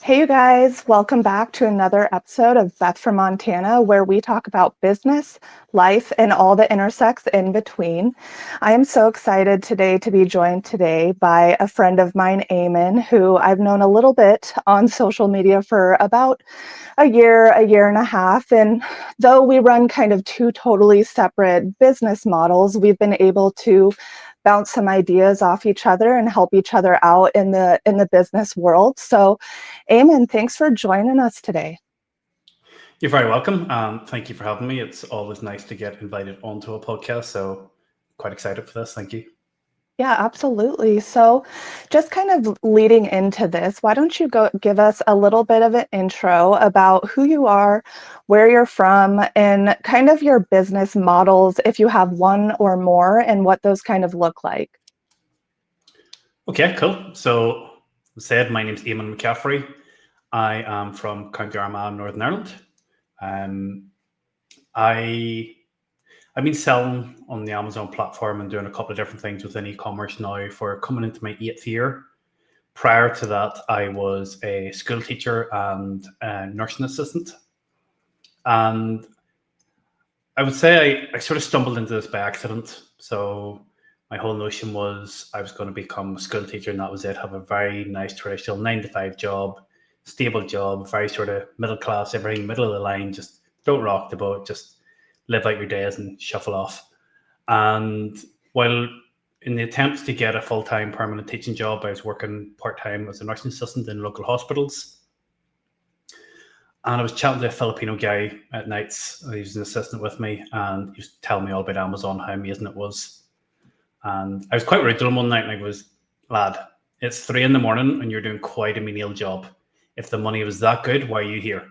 Hey, you guys, welcome back to another episode of Beth from Montana, where we talk about business, life, and all that intersects in between. I am so excited today to be joined today by a friend of mine, Eamonn, who I've known a little bit on social media for about a year and a half. And though we run kind of two totally separate business models, we've been able to bounce some ideas off each other and help each other out in the business world. So, Eamonn, thanks for joining us today. You're very welcome. Thank you for having me. It's always nice to get invited onto a podcast. So, quite excited for this. Thank you. Yeah, absolutely. So, just kind of leading into this, why don't you go give us a little bit of an intro about who you are, where you're from, and kind of your business models, if you have one or more, and what those kind of look like. Okay, cool. So, as said, my name's Eamonn Mccaffrey. I am from County Armagh, Northern Ireland. Um, I I've been selling on the Amazon platform and doing a couple of different things within e-commerce now for coming into my 8th year. Prior to that, I was a school teacher and a nursing assistant. And I would say I sort of stumbled into this by accident. So my whole notion was I was going to become a school teacher and that was it. Have a very nice traditional 9 to 5 job, stable job, very sort of middle class, everything middle of the line. Just don't rock the boat. Just live out your days and shuffle off. And while in the attempts to get a full time permanent teaching job, I was working part time as a nursing assistant in local hospitals. And I was chatting to a Filipino guy at nights. He was an assistant with me, and he was telling me all about Amazon, how amazing it was. And I was quite rude to him one night, and I was, lad, it's 3 in the morning, and you're doing quite a menial job. If the money was that good, why are you here?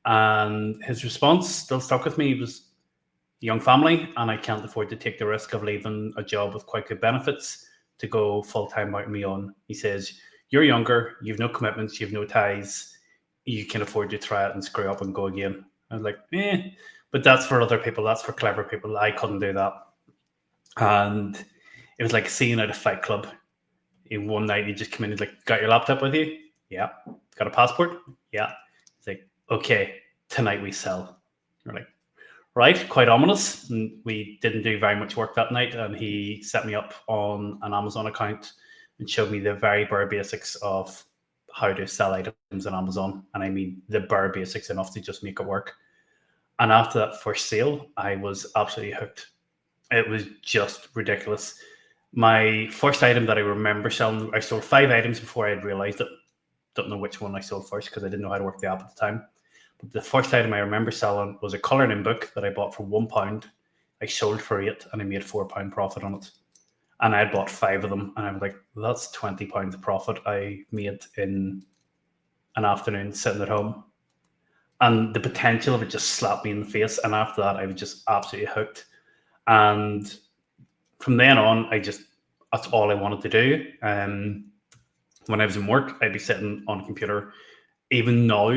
And his response still stuck with me. He was a young family, and I can't afford to take the risk of leaving a job with quite good benefits to go full time out on my own. He says, you're younger, you've no commitments, you've no ties, you can afford to try it and screw up and go again. I was like, but that's for other people. That's for clever people. I couldn't do that. And it was like seeing at a fight club. In one night, he just came in. He's like, "Got your laptop with you? Yeah. Got a passport? Yeah." He's like, "Okay, tonight we sell." We're like, "Right." Quite ominous. And we didn't do very much work that night. And he set me up on an Amazon account and showed me the very bare basics of how to sell items on Amazon. And I mean the bare basics enough to just make it work. And after that first sale, I was absolutely hooked. It was just ridiculous. My first item that I remember selling, I sold 5 items before I had realized it. Don't know which one I sold first because I didn't know how to work the app at the time. But the first item I remember selling was a colouring in book that I bought for £1. I sold for £8 and I made £4 profit on it. And I had bought 5 of them, and I was like, that's £20 of profit I made in an afternoon sitting at home. And the potential of it just slapped me in the face. And after that, I was just absolutely hooked. And from then on, that's all I wanted to do. When I was in work, I'd be sitting on a computer. Even now,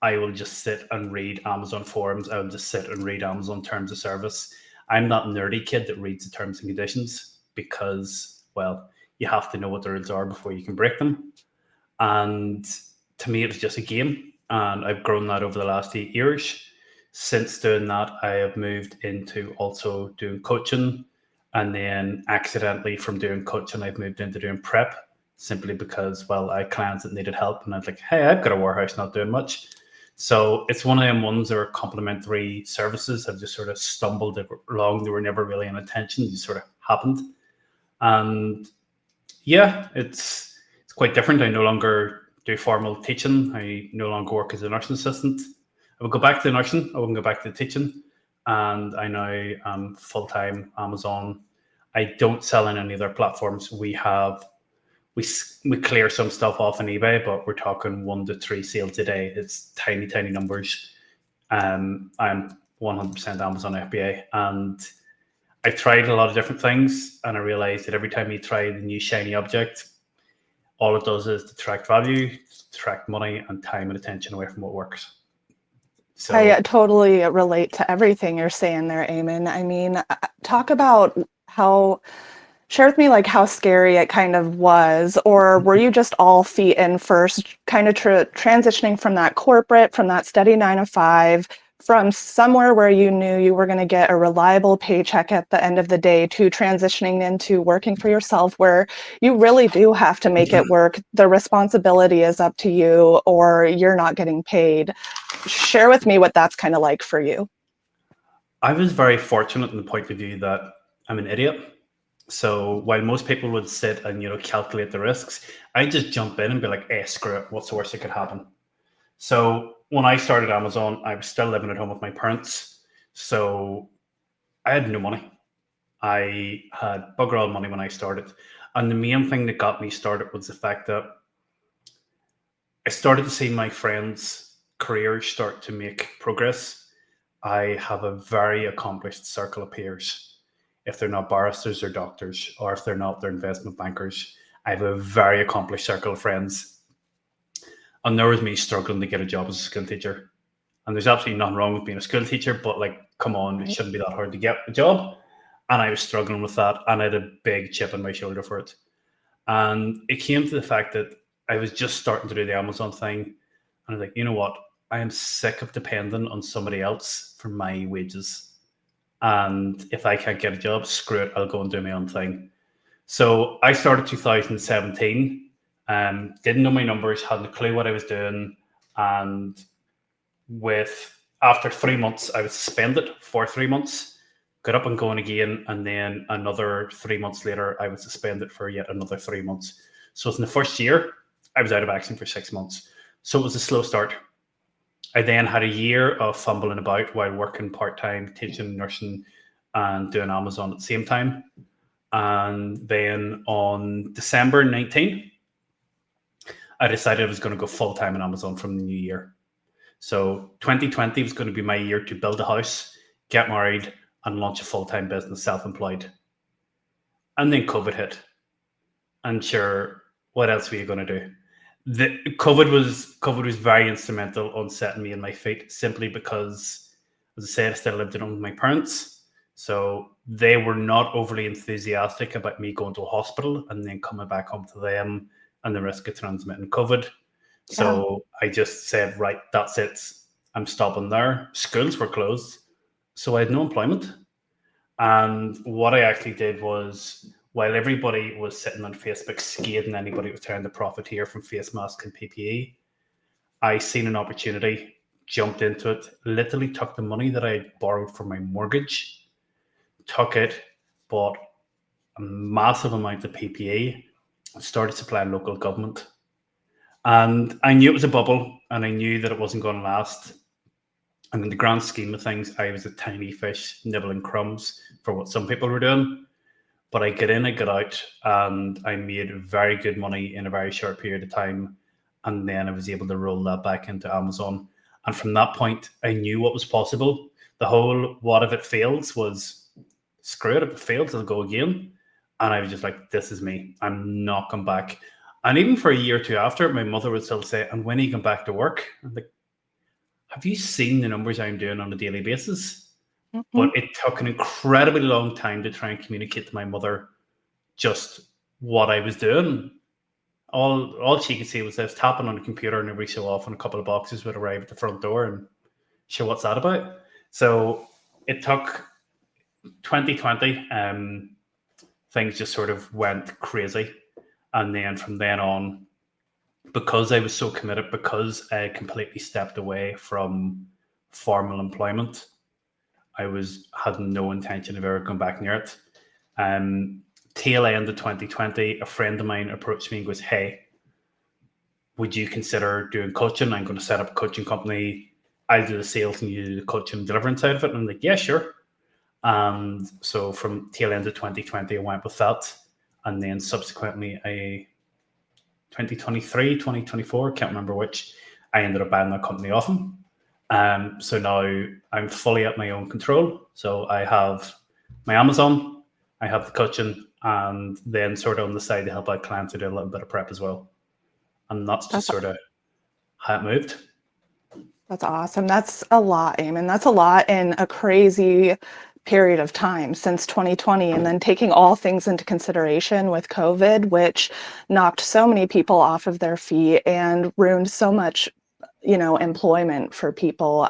I will just sit and read Amazon forums. I will just sit and read Amazon terms of service. I'm that nerdy kid that reads the terms and conditions because, well, you have to know what the rules are before you can break them. And to me, it was just a game. And I've grown that over the last 8 years. Since doing that, I have moved into also doing coaching. And then accidentally from doing coaching, I've moved into doing prep simply because, well, I had clients that needed help. And I was like, hey, I've got a warehouse not doing much. So it's one of them ones that are complementary services. Have just sort of stumbled along. They were never really an intention. It just sort of happened. And yeah, it's quite different. I no longer do formal teaching. I no longer work as a nursing assistant. I would go back to the nursing. I wouldn't go back to the teaching. And I now am full-time Amazon. I don't sell on any other platforms. We clear some stuff off on eBay, but we're talking 1 to 3 sales a day. It's tiny, tiny numbers. I'm 100% Amazon FBA, and I've tried a lot of different things, and I realized that every time you try the new shiny object, all it does is detract value, detract money, and time and attention away from what works. I So totally relate to everything you're saying there, Eamonn. I mean, talk about how Share with me like how scary it kind of was, or were you just all feet in first, kind of transitioning from that corporate, from that steady 9 to 5, from somewhere where you knew you were going to get a reliable paycheck at the end of the day to transitioning into working for yourself, where you really do have to make it work. The responsibility is up to you, or you're not getting paid. Share with me what that's kind of like for you. I was very fortunate in the point of view that I'm an idiot. So while most people would sit and calculate the risks, I just jump in and be like, "Hey, screw it! What's the worst that could happen?" So when I started Amazon, I was still living at home with my parents, so I had no money. I had bugger all money when I started, and the main thing that got me started was the fact that I started to see my friends' careers start to make progress. I have a very accomplished circle of peers. If they're not barristers or doctors, or if they're not, they're investment bankers. I have a very accomplished circle of friends. And there was me struggling to get a job as a school teacher. And there's absolutely nothing wrong with being a school teacher, but like, come on, it Right. shouldn't be that hard to get a job. And I was struggling with that, and I had a big chip on my shoulder for it. And it came to the fact that I was just starting to do the Amazon thing. And I was like, you know what? I am sick of depending on somebody else for my wages. And if I can't get a job, screw it, I'll go and do my own thing. So I started 2017, didn't know my numbers, hadn't a clue what I was doing. And with after 3 months, I was suspended for 3 months, got up and going again, and then another 3 months later, I was suspended for yet another 3 months. So in the first year, I was out of action for 6 months. So it was a slow start. I then had a year of fumbling about while working part time, teaching nursing, and doing Amazon at the same time. And then on December 19, I decided I was going to go full time in Amazon from the new year. So 2020 was going to be my year to build a house, get married, and launch a full time business, self employed. And then COVID hit. And sure, what else were you going to do? The COVID was very instrumental on setting me on my feet, simply because, as I said, I still lived at home with my parents, so they were not overly enthusiastic about me going to a hospital and then coming back home to them and the risk of transmitting COVID. Yeah. So I just said, right, that's it. I'm stopping there. Schools were closed, so I had no employment. And what I actually did was, while everybody was sitting on Facebook scathing anybody who was trying to profiteer from face masks and PPE, I seen an opportunity, jumped into it, literally took the money that I had borrowed for my mortgage, took it, bought a massive amount of PPE, and started supplying local government. And I knew it was a bubble, and I knew that it wasn't going to last. And in the grand scheme of things, I was a tiny fish nibbling crumbs for what some people were doing. But I get in, I get out, and I made very good money in a very short period of time. And then I was able to roll that back into Amazon. And from that point, I knew what was possible. The whole what if it fails was, screw it, if it fails, I'll go again. And I was just like, this is me. I'm not going back. And even for a year or two after, my mother would still say, and when are you going back to work? I'm like, have you seen the numbers I'm doing on a daily basis? Mhm. But it took an incredibly long time to try and communicate to my mother just what I was doing. All she could see was I was tapping on the computer, and every so often a couple of boxes would arrive at the front door, and sure, what's that about? So it took 2020. Things just sort of went crazy, and then from then on, because I was so committed, because I completely stepped away from formal employment, I had no intention of ever going back near it. Um, Tail end of 2020, a friend of mine approached me and goes, "Hey, would you consider doing coaching? I'm going to set up a coaching company. I'll do the sales and you do the coaching and delivering side of it." And I'm like, "Yeah, sure." And so from tail end of 2020, I went with that. And then subsequently, 2023, 2024, can't remember which, I ended up buying that company off him. So now I'm fully at my own control. So I have my Amazon, I have the coaching, and then sort of on the side to help out clients to do a little bit of prep as well. And that's just That's sort of how it moved. That's awesome. That's a lot, Eamon. That's a lot in a crazy period of time since 2020, and then taking all things into consideration with COVID, which knocked so many people off of their feet and ruined so much, employment for people.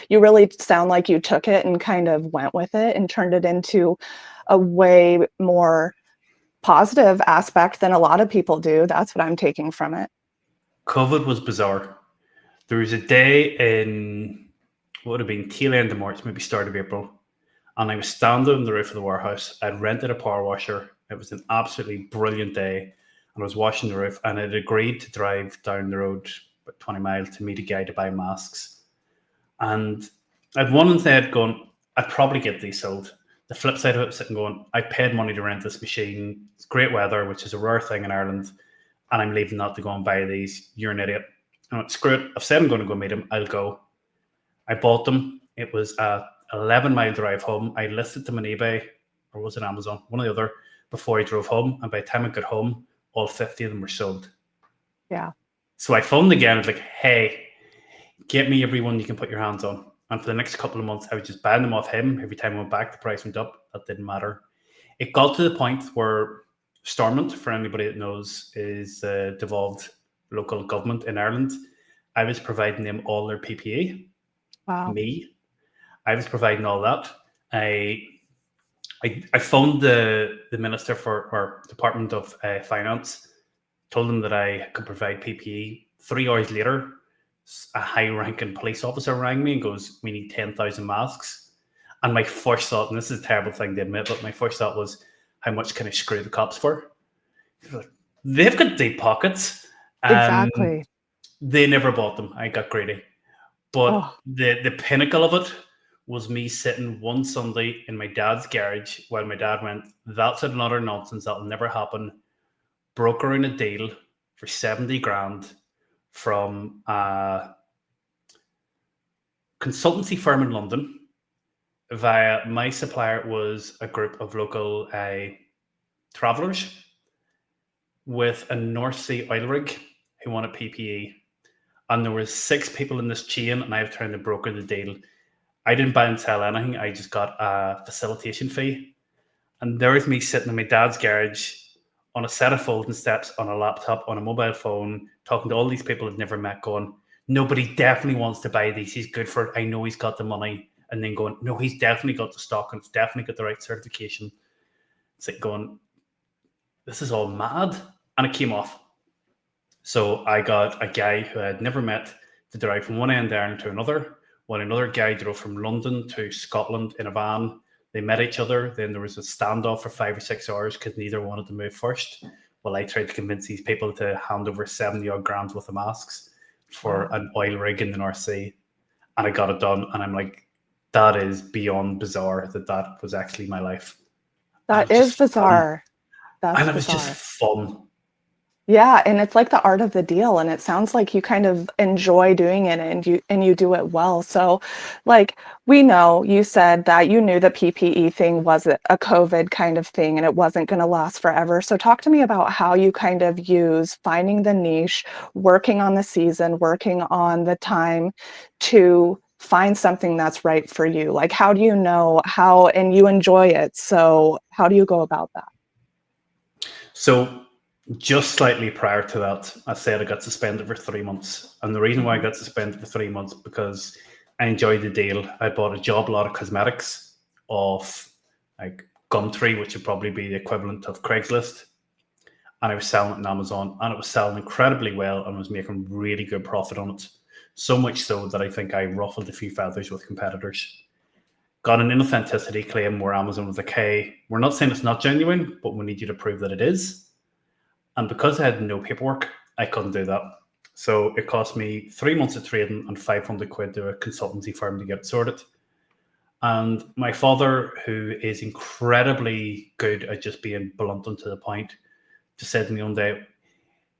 You really sound like you took it and kind of went with it and turned it into a way more positive aspect than a lot of people do. That's what I'm taking from it. COVID was bizarre. There was a day in what would have been tail end of March, maybe start of April, and I was standing on the roof of the warehouse. I'd rented a power washer. It was an absolutely brilliant day, and I was washing the roof, and I'd agreed to drive down the road about 20 miles to meet a guy to buy masks. And I'd one and said, going, I'd probably get these sold. The flip side of it was sitting going, I paid money to rent this machine. It's great weather, which is a rare thing in Ireland, and I'm leaving that to go and buy these. You're an idiot. I went, screw it. I've said I'm going to go meet him. I'll go. I bought them. It was a 11-mile drive home. I listed them on eBay, or was it Amazon? One or the other, before I drove home. And by the time I got home, all 50 of them were sold. Yeah. So I phoned again. I was like, hey, get me everyone you can put your hands on. And for the next couple of months, I was just buying them off him. Every time I went back, the price went up. That didn't matter. It got to the point where Stormont, for anybody that knows, is devolved local government in Ireland. I was providing them all their PPE. Wow. Me. I was providing all that. I phoned the Minister for or Department of Finance, told them that I could provide PPE. 3 hours later, a high-ranking police officer rang me and goes, we need 10,000 masks. And my first thought, and this is a terrible thing to admit, but my first thought was, how much can I screw the cops for? They've got deep pockets. Exactly. They never bought them. I got greedy. But Oh, the pinnacle of it was me sitting one Sunday in my dad's garage while my dad went, that's another nonsense. That'll never happen. Brokering a deal for 70 grand from a consultancy firm in London via my supplier was a group of local travellers with a North Sea oil rig who wanted PPE. And there was 6 people in this chain, and I was trying to broker the deal. I didn't buy and sell anything. I just got a facilitation fee. And there was me sitting in my dad's garage on a set of folding steps, on a laptop, on a mobile phone, talking to all these people I've never met, going, nobody definitely wants to buy these. He's good for it. I know he's got the money. And then going, no, he's definitely got the stock and it's definitely got the right certification. It's like going, this is all mad. And it came off. So I got a guy who I had never met to drive from one end of Ireland to another, while another guy drove from London to Scotland in a van. They met each other. Then there was a standoff for 5 or 6 hours because neither wanted to move first. Well, I tried to convince these people to hand over 70 odd grams worth of masks for an oil rig in the North Sea. And I got it done. And I'm like, that is beyond bizarre that was actually my life. that is bizarre. That's and it was bizarre. just fun. Yeah, and it's like the art of the deal, and it sounds like you kind of enjoy doing it and you do it well. So, like, we know you said that you knew the PPE thing was a COVID kind of thing and it wasn't going to last forever. So talk to me about how you kind of use finding the niche, working on the season, working on the time to find something that's right for you. Like, how do you know how and you enjoy it? So how do you go about that? So just slightly prior to that, I said I got suspended for 3 months. And the reason why I got suspended for 3 months, because I enjoyed the deal. I bought a job lot of cosmetics off like Gumtree, which would probably be the equivalent of Craigslist. And I was selling it on Amazon, and it was selling incredibly well and was making really good profit on it. So much so that I think I ruffled a few feathers with competitors. Got an inauthenticity claim where Amazon was like, hey, we're not saying it's not genuine, but we need you to prove that it is. And because I had no paperwork, I couldn't do that. So it cost me 3 months of trading and 500 quid to a consultancy firm to get it sorted. And my father, who is incredibly good at just being blunt and to the point, just said to me one day,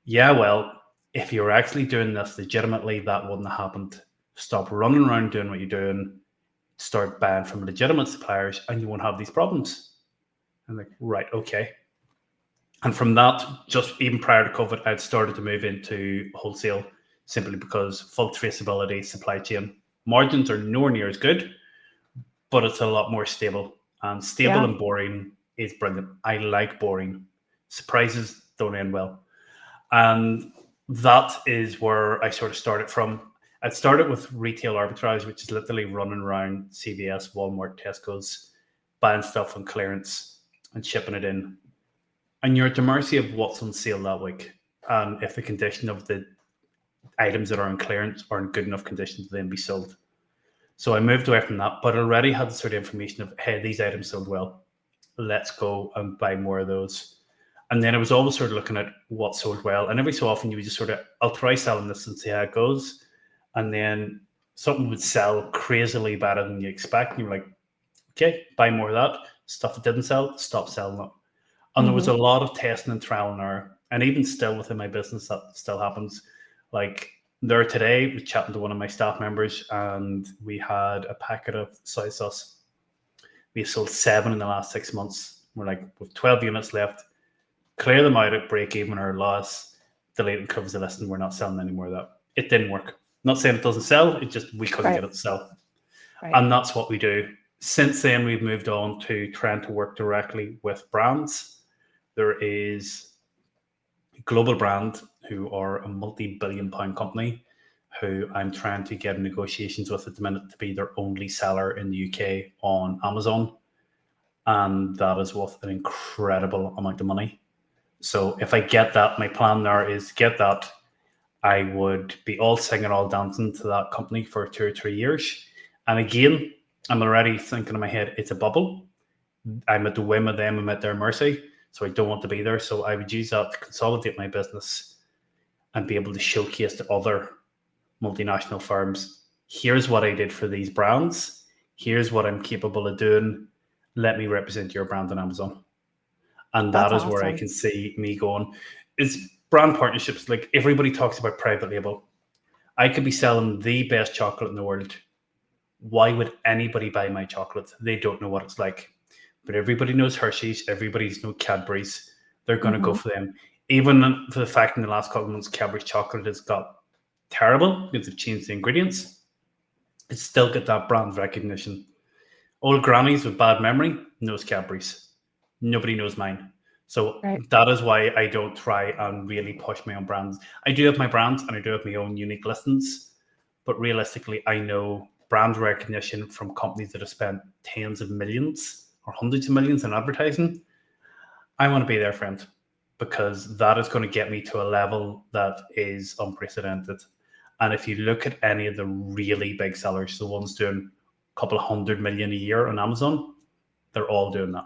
yeah, well, if you're actually doing this legitimately, that wouldn't have happened. Stop running around doing what you're doing. Start buying from legitimate suppliers and you won't have these problems. I'm like, right, okay. And from that, just even prior to COVID, I'd started to move into wholesale simply because full traceability, supply chain margins are nowhere near as good, but it's a lot more stable. And stable Yeah. and boring is brilliant. I like boring. Surprises don't end well. And that is where I sort of started from. I started with retail arbitrage, which is literally running around CVS, Walmart, Tesco's, buying stuff on clearance and shipping it in. And you're at the mercy of what's on sale that week. And if the condition of the items that are on clearance are in good enough condition to then be sold. So I moved away from that, but already had the sort of information of, hey, these items sold well. Let's go and buy more of those. And then I was always sort of looking at what sold well. And every so often you would just sort of, I'll try selling this and see how it goes. And then something would sell crazily better than you expect. And you're like, okay, buy more of that. Stuff that didn't sell, stop selling it. And there was Hmm. a lot of testing and trial and error. And even still within my business, that still happens. Like there today, I was chatting to one of my staff members and we had a packet of soy sauce. We've sold 7 in the last 6 months. We're like, with 12 units left, clear them out at break even or loss, delete and covers the list, and we're not selling any more of that. It didn't work. Not saying it doesn't sell, it just we couldn't Right. get it to sell. Right. And that's what we do. Since then, we've moved on to trying to work directly with brands. There is a global brand who are a multi-billion pound company who I'm trying to get negotiations with at the minute to be their only seller in the UK on Amazon. And that is worth an incredible amount of money. So if I get that, my plan there is to get that. I would be all singing, all dancing to that company for 2 or 3 years. And again, I'm already thinking in my head, it's a bubble. I'm at the whim of them, I'm at their mercy. So I don't want to be there. So I would use that to consolidate my business and be able to showcase to other multinational firms, here's what I did for these brands. Here's what I'm capable of doing. Let me represent your brand on Amazon. And that That's is where I awesome. can see me going. Is brand partnerships. Like everybody talks about private label. I could be selling the best chocolate in the world. Why would anybody buy my chocolate? They don't know what it's like. But everybody knows Hershey's, everybody's knows Cadbury's. They're going to go Hmm. for them. Even for the fact in the last couple of months, Cadbury's chocolate has got terrible because they've changed the ingredients. It's still got that brand recognition. Old grannies with bad memory knows Cadbury's. Nobody knows mine. So Right. that is why I don't try and really push my own brands. I do have my brands and I do have my own unique listings, but realistically, I know brand recognition from companies that have spent tens of millions or hundreds of millions in advertising. I want to be their friend because that is going to get me to a level that is unprecedented. And if you look at any of the really big sellers, the ones doing a couple of 100 million a year on Amazon, they're all doing that.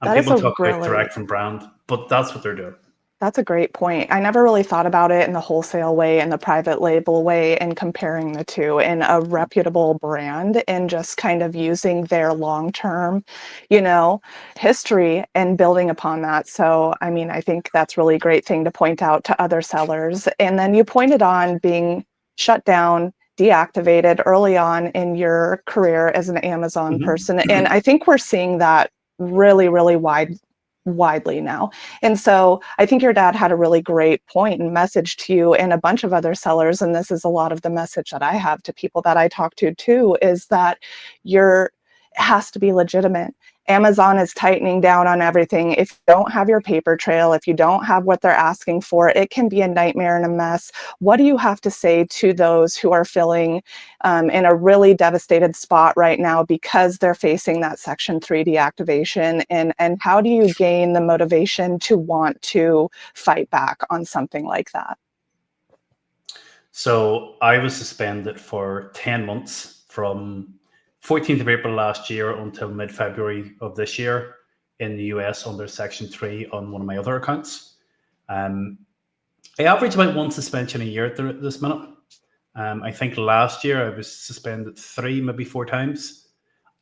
And That is people a talk about really direct from brand, but that's what they're doing. That's a great point. I never really thought about it in the wholesale way and the private label way and comparing the two in a reputable brand and just kind of using their long-term, you know, history and building upon that. So, I mean, I think that's really great thing to point out to other sellers. And then you pointed on being shut down, deactivated early on in your career as an Amazon person. And Mhm. I think we're seeing that really, really widely now. And so I think your dad had a really great point and message to you and a bunch of other sellers. And this is a lot of the message that I have to people that I talk to too, is that your it has to be legitimate. Amazon is tightening down on everything. If you don't have your paper trail, if you don't have what they're asking for, it can be a nightmare and a mess. What do you have to say to those who are feeling in a really devastated spot right now because they're facing that Section 3 deactivation? And how do you gain the motivation to want to fight back on something like that? So I was suspended for 10 months from 14th of April last year until mid February of this year in the US under Section 3 on one of my other accounts. Um, I average about one suspension a year at this minute. I think last year I was suspended 3, maybe 4 times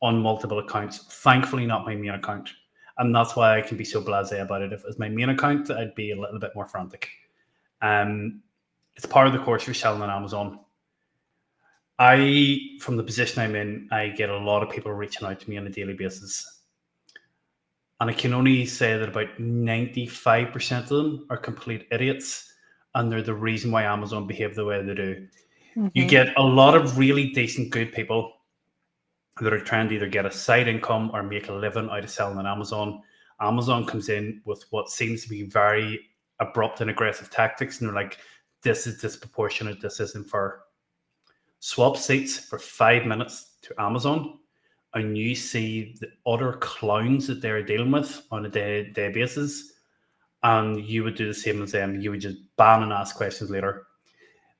on multiple accounts. Thankfully, not my main account. And that's why I can be so blasé about it. If it was my main account, I'd be a little bit more frantic. Um, it's part of the course you're selling on Amazon. From the position I'm in, I get a lot of people reaching out to me on a daily basis. And I can only say that about 95% of them are complete idiots. And they're the reason why Amazon behave the way they do. You Mm-hmm. get a lot of really decent, good people that are trying to either get a side income or make a living out of selling on Amazon. Amazon comes in with what seems to be very abrupt and aggressive tactics, and they're like, this is disproportionate, this isn't fair. Swap seats for 5 minutes to Amazon, and you see the utter clowns that they're dealing with on a day basis, and you would do the same as them. You would just ban and ask questions later.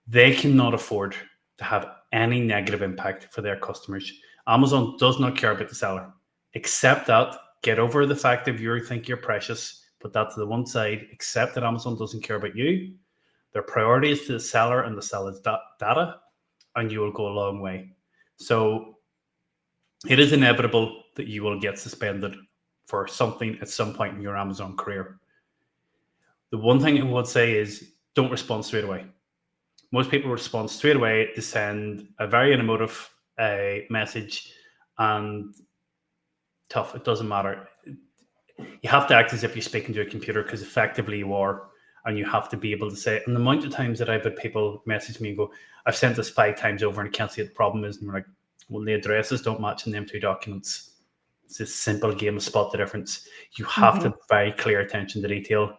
They cannot afford to have any negative impact for their customers. Amazon does not care about the seller. Accept that. Get over the fact that you think you're precious. Put that to the one side. Accept that Amazon doesn't care about you. Their priority is to the seller and the seller's data, and you will go a long way. So it is inevitable that you will get suspended for something at some point in your Amazon career. The one thing I would say is don't respond straight away. Most people respond straight away to send a very emotive message, and tough. It doesn't matter. You have to act as if you're speaking to a computer, because effectively you are, and you have to be able to say. And the amount of times that I've had people message me and go, "I've sent this 5 times over and I can't see what the problem is," and we're like, "Well, the addresses don't match in them 2 documents." It's a simple game of spot the difference. You have to have very clear attention to detail.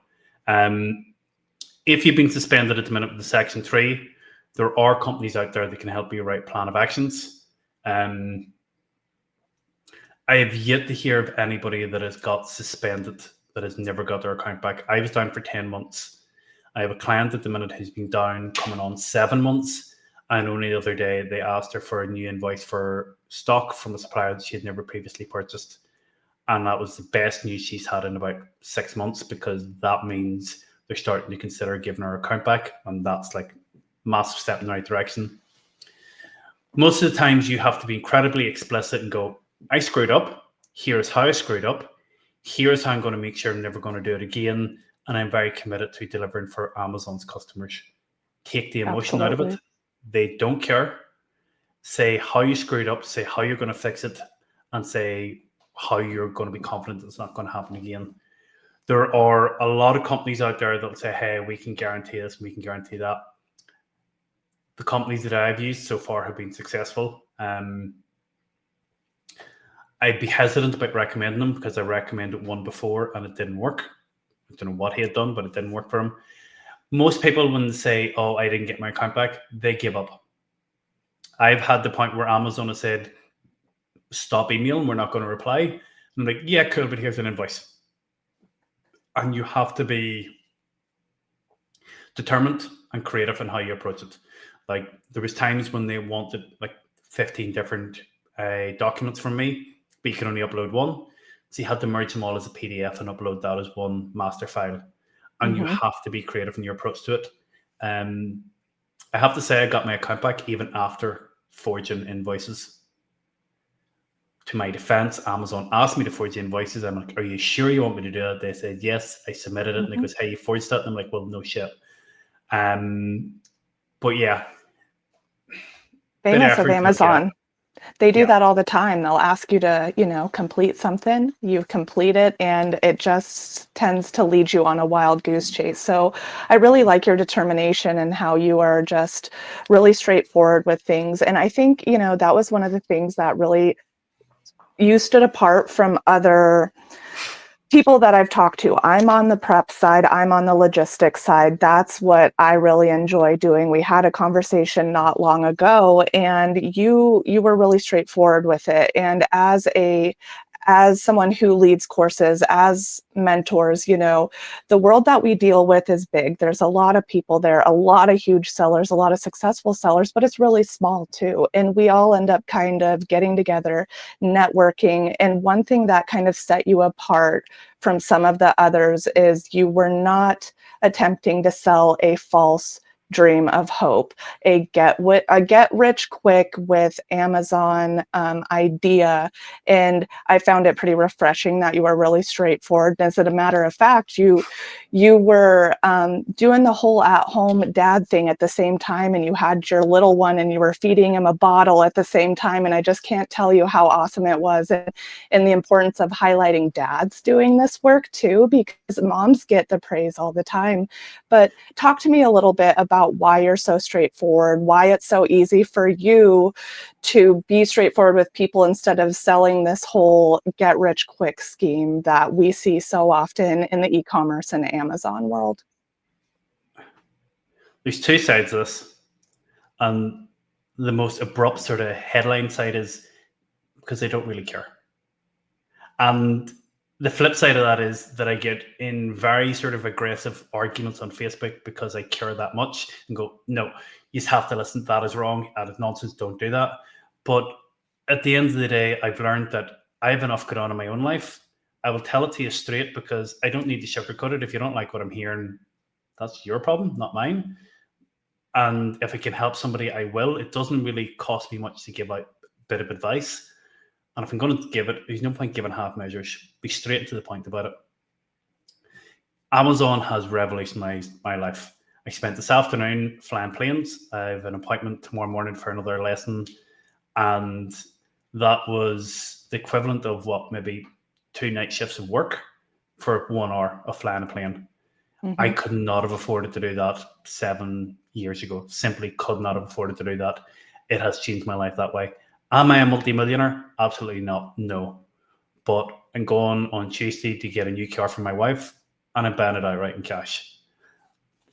If you've been suspended at the minute with the Section 3, there are companies out there that can help you write plan of actions. I have yet to hear of anybody that has got suspended that has never got their account back. I was down for 10 months. I have a client at the minute who's been down coming on 7 months. And only the other day, they asked her for a new invoice for stock from a supplier that she had never previously purchased. And that was the best news she's had in about 6 months, because that means they're starting to consider giving her account back. And that's like a massive step in the right direction. Most of the times you have to be incredibly explicit and go, I screwed up. Here's how I screwed up. Here's how I'm going to make sure I'm never going to do it again. And I'm very committed to delivering for Amazon's customers. Take the emotion out of it. They don't care. Say how you screwed up, say how you're going to fix it, and say how you're going to be confident it's not going to happen again. There are a lot of companies out there that'll say, hey, we can guarantee this, we can guarantee that. The companies that I've used so far have been successful. I'd be hesitant about recommending them, because I recommended one before and it didn't work. I don't know what he had done, but it didn't work for him. Most people, when they say, oh, I didn't get my account back, they give up. I've had the point where Amazon has said, stop emailing, we're not going to reply. And I'm like, yeah, cool, but here's an invoice. And you have to be determined and creative in how you approach it. Like, there was times when they wanted like 15 different documents from me, but you can only upload one. So you had to merge them all as a PDF and upload that as one master file. And you have to be creative in your approach to it. I have to say, I got my account back even after forging invoices. To my defense, Amazon asked me to forge invoices. I'm like, are you sure you want me to do it? They said, yes. I submitted it. And they goes, hey, you forged that? And I'm like, well, no shit. But yeah. Famous of Amazon. They do that all the time. They'll ask you to, complete something. You complete it, and it just tends to lead you on a wild goose chase. So I really like your determination and how you are just really straightforward with things. And I think, that was one of the things that really you stood apart from other people that I've talked to. I'm on the prep side, I'm on the logistics side. That's what I really enjoy doing. We had a conversation not long ago, and you were really straightforward with it. And as someone who leads courses, as mentors, the world that we deal with is big. There's a lot of people there, a lot of huge sellers, a lot of successful sellers, but it's really small too. And we all end up kind of getting together, networking. And one thing that kind of set you apart from some of the others is you were not attempting to sell a false dream of hope, a get rich quick with Amazon idea. And I found it pretty refreshing that you were really straightforward. As a matter of fact, you were doing the whole at-home dad thing at the same time, and you had your little one and you were feeding him a bottle at the same time. And I just can't tell you how awesome it was, and the importance of highlighting dads doing this work too, because moms get the praise all the time. But talk to me a little bit about about why you're so straightforward, why it's so easy for you to be straightforward with people instead of selling this whole get rich quick scheme that we see so often in the e-commerce and Amazon world. There's two sides of this. And the most abrupt sort of headline side is because they don't really care. And the flip side of that is that I get in very sort of aggressive arguments on Facebook because I care that much and go, no, you just have to listen. That is wrong. That is nonsense. Don't do that. But at the end of the day, I've learned that I have enough going on in my own life. I will tell it to you straight because I don't need to sugarcoat it. If you don't like what I'm hearing, that's your problem, not mine. And if I can help somebody, I will. It doesn't really cost me much to give out a bit of advice. And if I'm going to give it, there's no point giving half measures. Be straight to the point about it. Amazon has revolutionized my life. I spent this afternoon flying planes. I have an appointment tomorrow morning for another lesson. And that was the equivalent of what, maybe 2 night shifts of work for 1 hour of flying a plane. Mm-hmm. I could not have afforded to do that 7 years ago. Simply could not have afforded to do that. It has changed my life that way. Am I a multimillionaire? Absolutely not. No. But I'm going on Tuesday to get a new car for my wife, and I'm buying it outright in cash.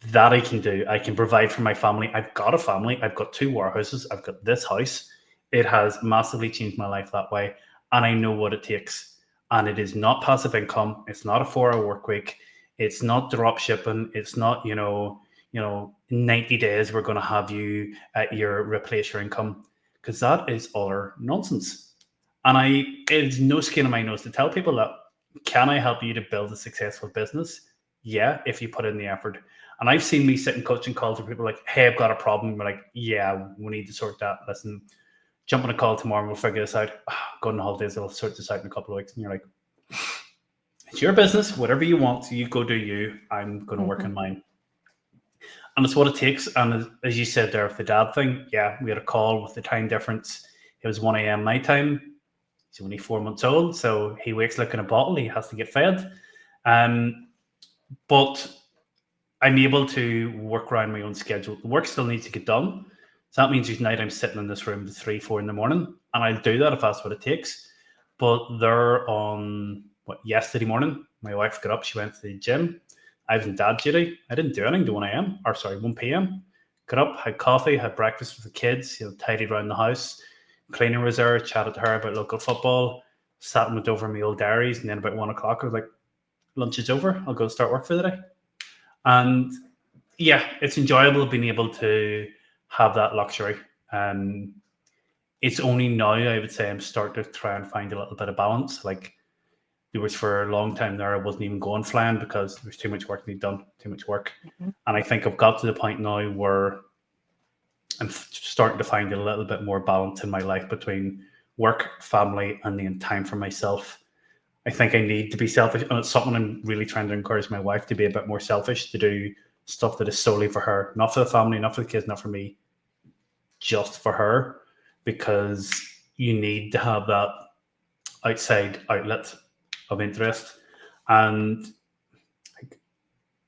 That I can do. I can provide for my family. I've got a family. I've got 2 warehouses. I've got this house. It has massively changed my life that way. And I know what it takes. And it is not passive income. It's not a 4-hour work week. It's not drop shipping. It's not, 90 days we're going to have you at your replace your income, because that is utter nonsense. And it's no skin on my nose to tell people that. Can I help you to build a successful business? Yeah, if you put in the effort. And I've seen me sit in coaching calls where people are like, hey, I've got a problem. We're like, yeah, we need to sort that. Listen, jump on a call tomorrow and we'll figure this out. Go on holidays, I'll sort this out in a couple of weeks. And you're like, it's your business, whatever you want. So you go do you. I'm going to work on mine. And it's what it takes. And as you said there with the dad thing, yeah, we had a call with the time difference. It was 1 a.m. my time. He's only 4 months old, so he wakes looking a bottle. He has to get fed. But I'm able to work around my own schedule. The work still needs to get done. So that means tonight I'm sitting in this room to 3, 4 in the morning. And I'll do that if that's what it takes. But there on yesterday morning, my wife got up, she went to the gym. I was in dad duty. I didn't do anything to 1 p.m. Got up, had coffee, had breakfast with the kids, tidied around the house. Cleaner was there, chatted to her about local football, sat and went over my old diaries, and then about 1 o'clock, I was like, lunch is over, I'll go start work for the day. And yeah, it's enjoyable being able to have that luxury. It's only now, I would say, I'm starting to try and find a little bit of balance. Like, there was for a long time there, I wasn't even going flying because there was too much work to be done, too much work. Mm-hmm. And I think I've got to the point now where I'm starting to find a little bit more balance in my life between work, family, and the time for myself. I think I need to be selfish, and it's something I'm really trying to encourage my wife to be a bit more selfish, to do stuff that is solely for her, not for the family, not for the kids, not for me, just for her, because you need to have that outside outlet of interest. And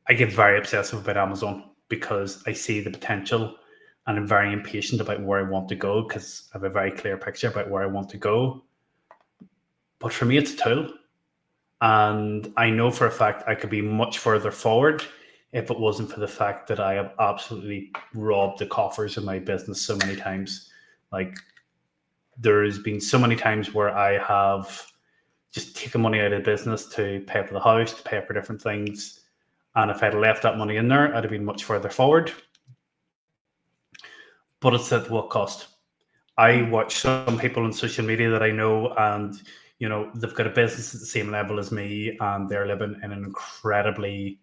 I get very obsessive about Amazon because I see the potential, and I'm very impatient about where I want to go because I have a very clear picture about where I want to go. But for me, it's a tool. And I know for a fact I could be much further forward if it wasn't for the fact that I have absolutely robbed the coffers of my business so many times. Like, there's been so many times where I have just taken money out of the business to pay for the house, to pay for different things. And if I'd left that money in there, I'd have been much further forward. But it's at what cost? I watch some people on social media that I know, and they've got a business at the same level as me, and they're living in an incredibly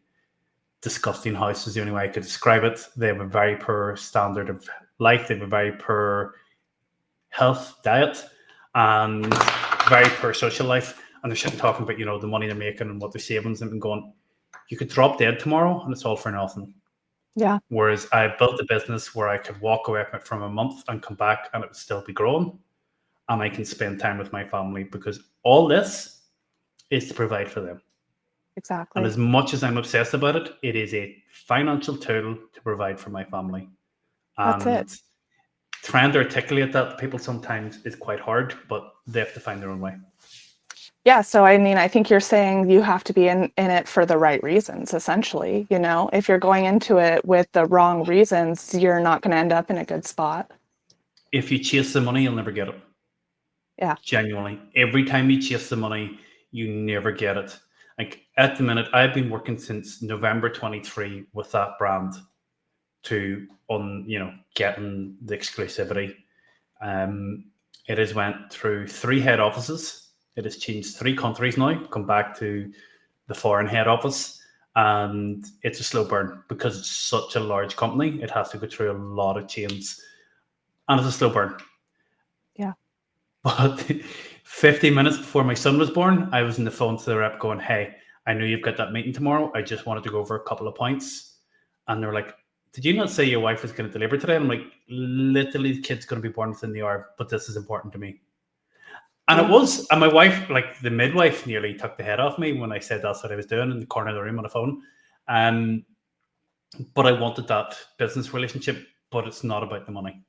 disgusting house, is the only way I could describe it. They have a very poor standard of life. They have a very poor health diet and very poor social life. And they're sitting talking about, the money they're making and what they're savings, and going, you could drop dead tomorrow and it's all for nothing. Yeah. Whereas I built a business where I could walk away from a month and come back and it would still be growing. And I can spend time with my family, because all this is to provide for them. And Exactly. as much as I'm obsessed about it, it is a financial tool to provide for my family. That's it. And trying to articulate that to people sometimes is quite hard, but they have to find their own way. Yeah, so I mean, I think you're saying you have to be in it for the right reasons, essentially. You know, if you're going into it with the wrong reasons, you're not going to end up in a good spot. If you chase the money, you'll never get it. Yeah. Genuinely. Every time you chase the money, you never get it. Like at the minute, I've been working since November 23 with that brand to getting the exclusivity. Um, it has went through 3 head offices. It has changed 3 countries now. Come back to the foreign head office, and it's a slow burn because it's such a large company. It has to go through a lot of chains, and it's a slow burn. Yeah. But 15 minutes before my son was born, I was on the phone to the rep going, "Hey, I know you've got that meeting tomorrow. I just wanted to go over a couple of points." And they're like, "Did you not say your wife was going to deliver today?" I'm like, "Literally, the kid's going to be born within the hour, but this is important to me." And it Yeah. was. And my wife, like the midwife, nearly took the head off me when I said that's what I was doing in the corner of the room on the phone. Um, but I wanted that business relationship, but it's not about the money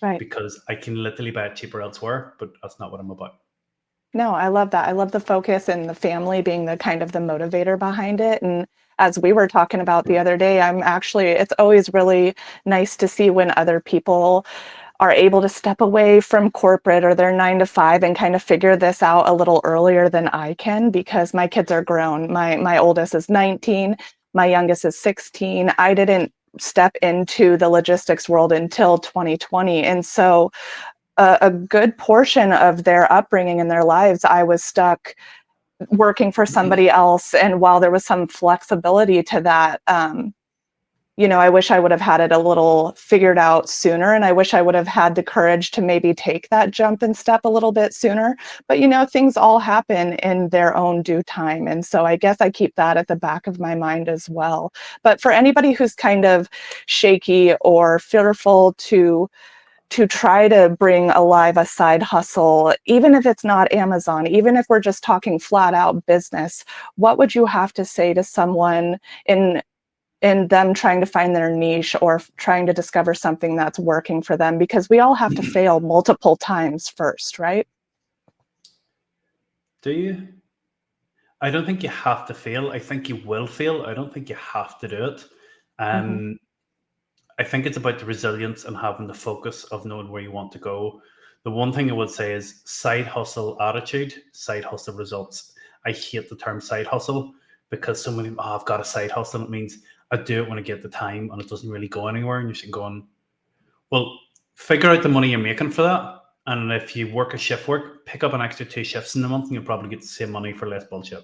Right. because I can literally buy it cheaper elsewhere, but that's not what I'm about. No, I love that. I love the focus and the family being the kind of the motivator behind it. And as we were talking about the other day, it's always really nice to see when other people are able to step away from corporate or their 9 to 5 and kind of figure this out a little earlier than I can because my kids are grown. My oldest is 19, my youngest is 16. I didn't step into the logistics world until 2020. And so a good portion of their upbringing and their lives, I was stuck working for somebody else. And while there was some flexibility to that, I wish I would have had it a little figured out sooner. And I wish I would have had the courage to maybe take that jump and step a little bit sooner. But, things all happen in their own due time. And so I guess I keep that at the back of my mind as well. But for anybody who's kind of shaky or fearful to try to bring alive a side hustle, even if it's not Amazon, even if we're just talking flat out business, what would you have to say to someone in them trying to find their niche or trying to discover something that's working for them? Because we all have to fail multiple times first, right? Do you? I don't think you have to fail. I think you will fail. I don't think you have to do it. Mm-hmm. Um, I think it's about the resilience and having the focus of knowing where you want to go. The one thing I would say is side hustle attitude, side hustle results. I hate the term side hustle because so many, I've got a side hustle. It means I do it when I get the time and it doesn't really go anywhere. And you're sitting going, well, figure out the money you're making for that. And if you work a shift work, pick up an extra 2 shifts in the month and you'll probably get the same money for less bullshit.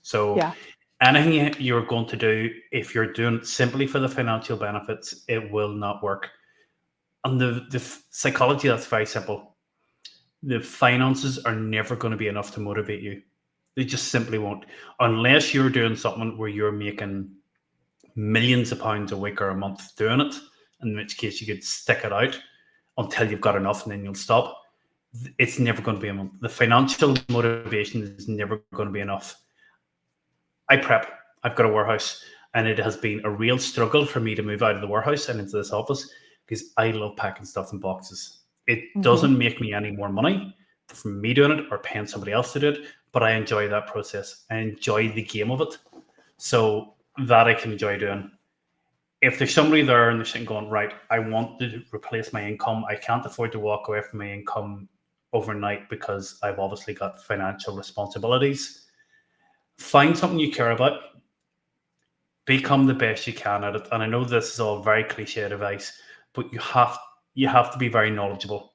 So Yeah. anything you're going to do, if you're doing it simply for the financial benefits, it will not work. And the psychology, that's very simple. The finances are never going to be enough to motivate you. They just simply won't. Unless you're doing something where you're making millions of pounds a week or a month doing it, in which case you could stick it out until you've got enough and then you'll stop. It's never going to be enough. The financial motivation is never going to be enough. I prep. I've got a warehouse, and it has been a real struggle for me to move out of the warehouse and into this office because I love packing stuff in boxes. It Mm-hmm. doesn't make me any more money from me doing it or paying somebody else to do it, but I enjoy that process. I enjoy the game of it. So that I can enjoy doing. If there's somebody there and they're sitting going, right, I want to replace my income, I can't afford to walk away from my income overnight because I've obviously got financial responsibilities. Find something you care about, become the best you can at it. And I know this is all very cliche advice, but you have to be very knowledgeable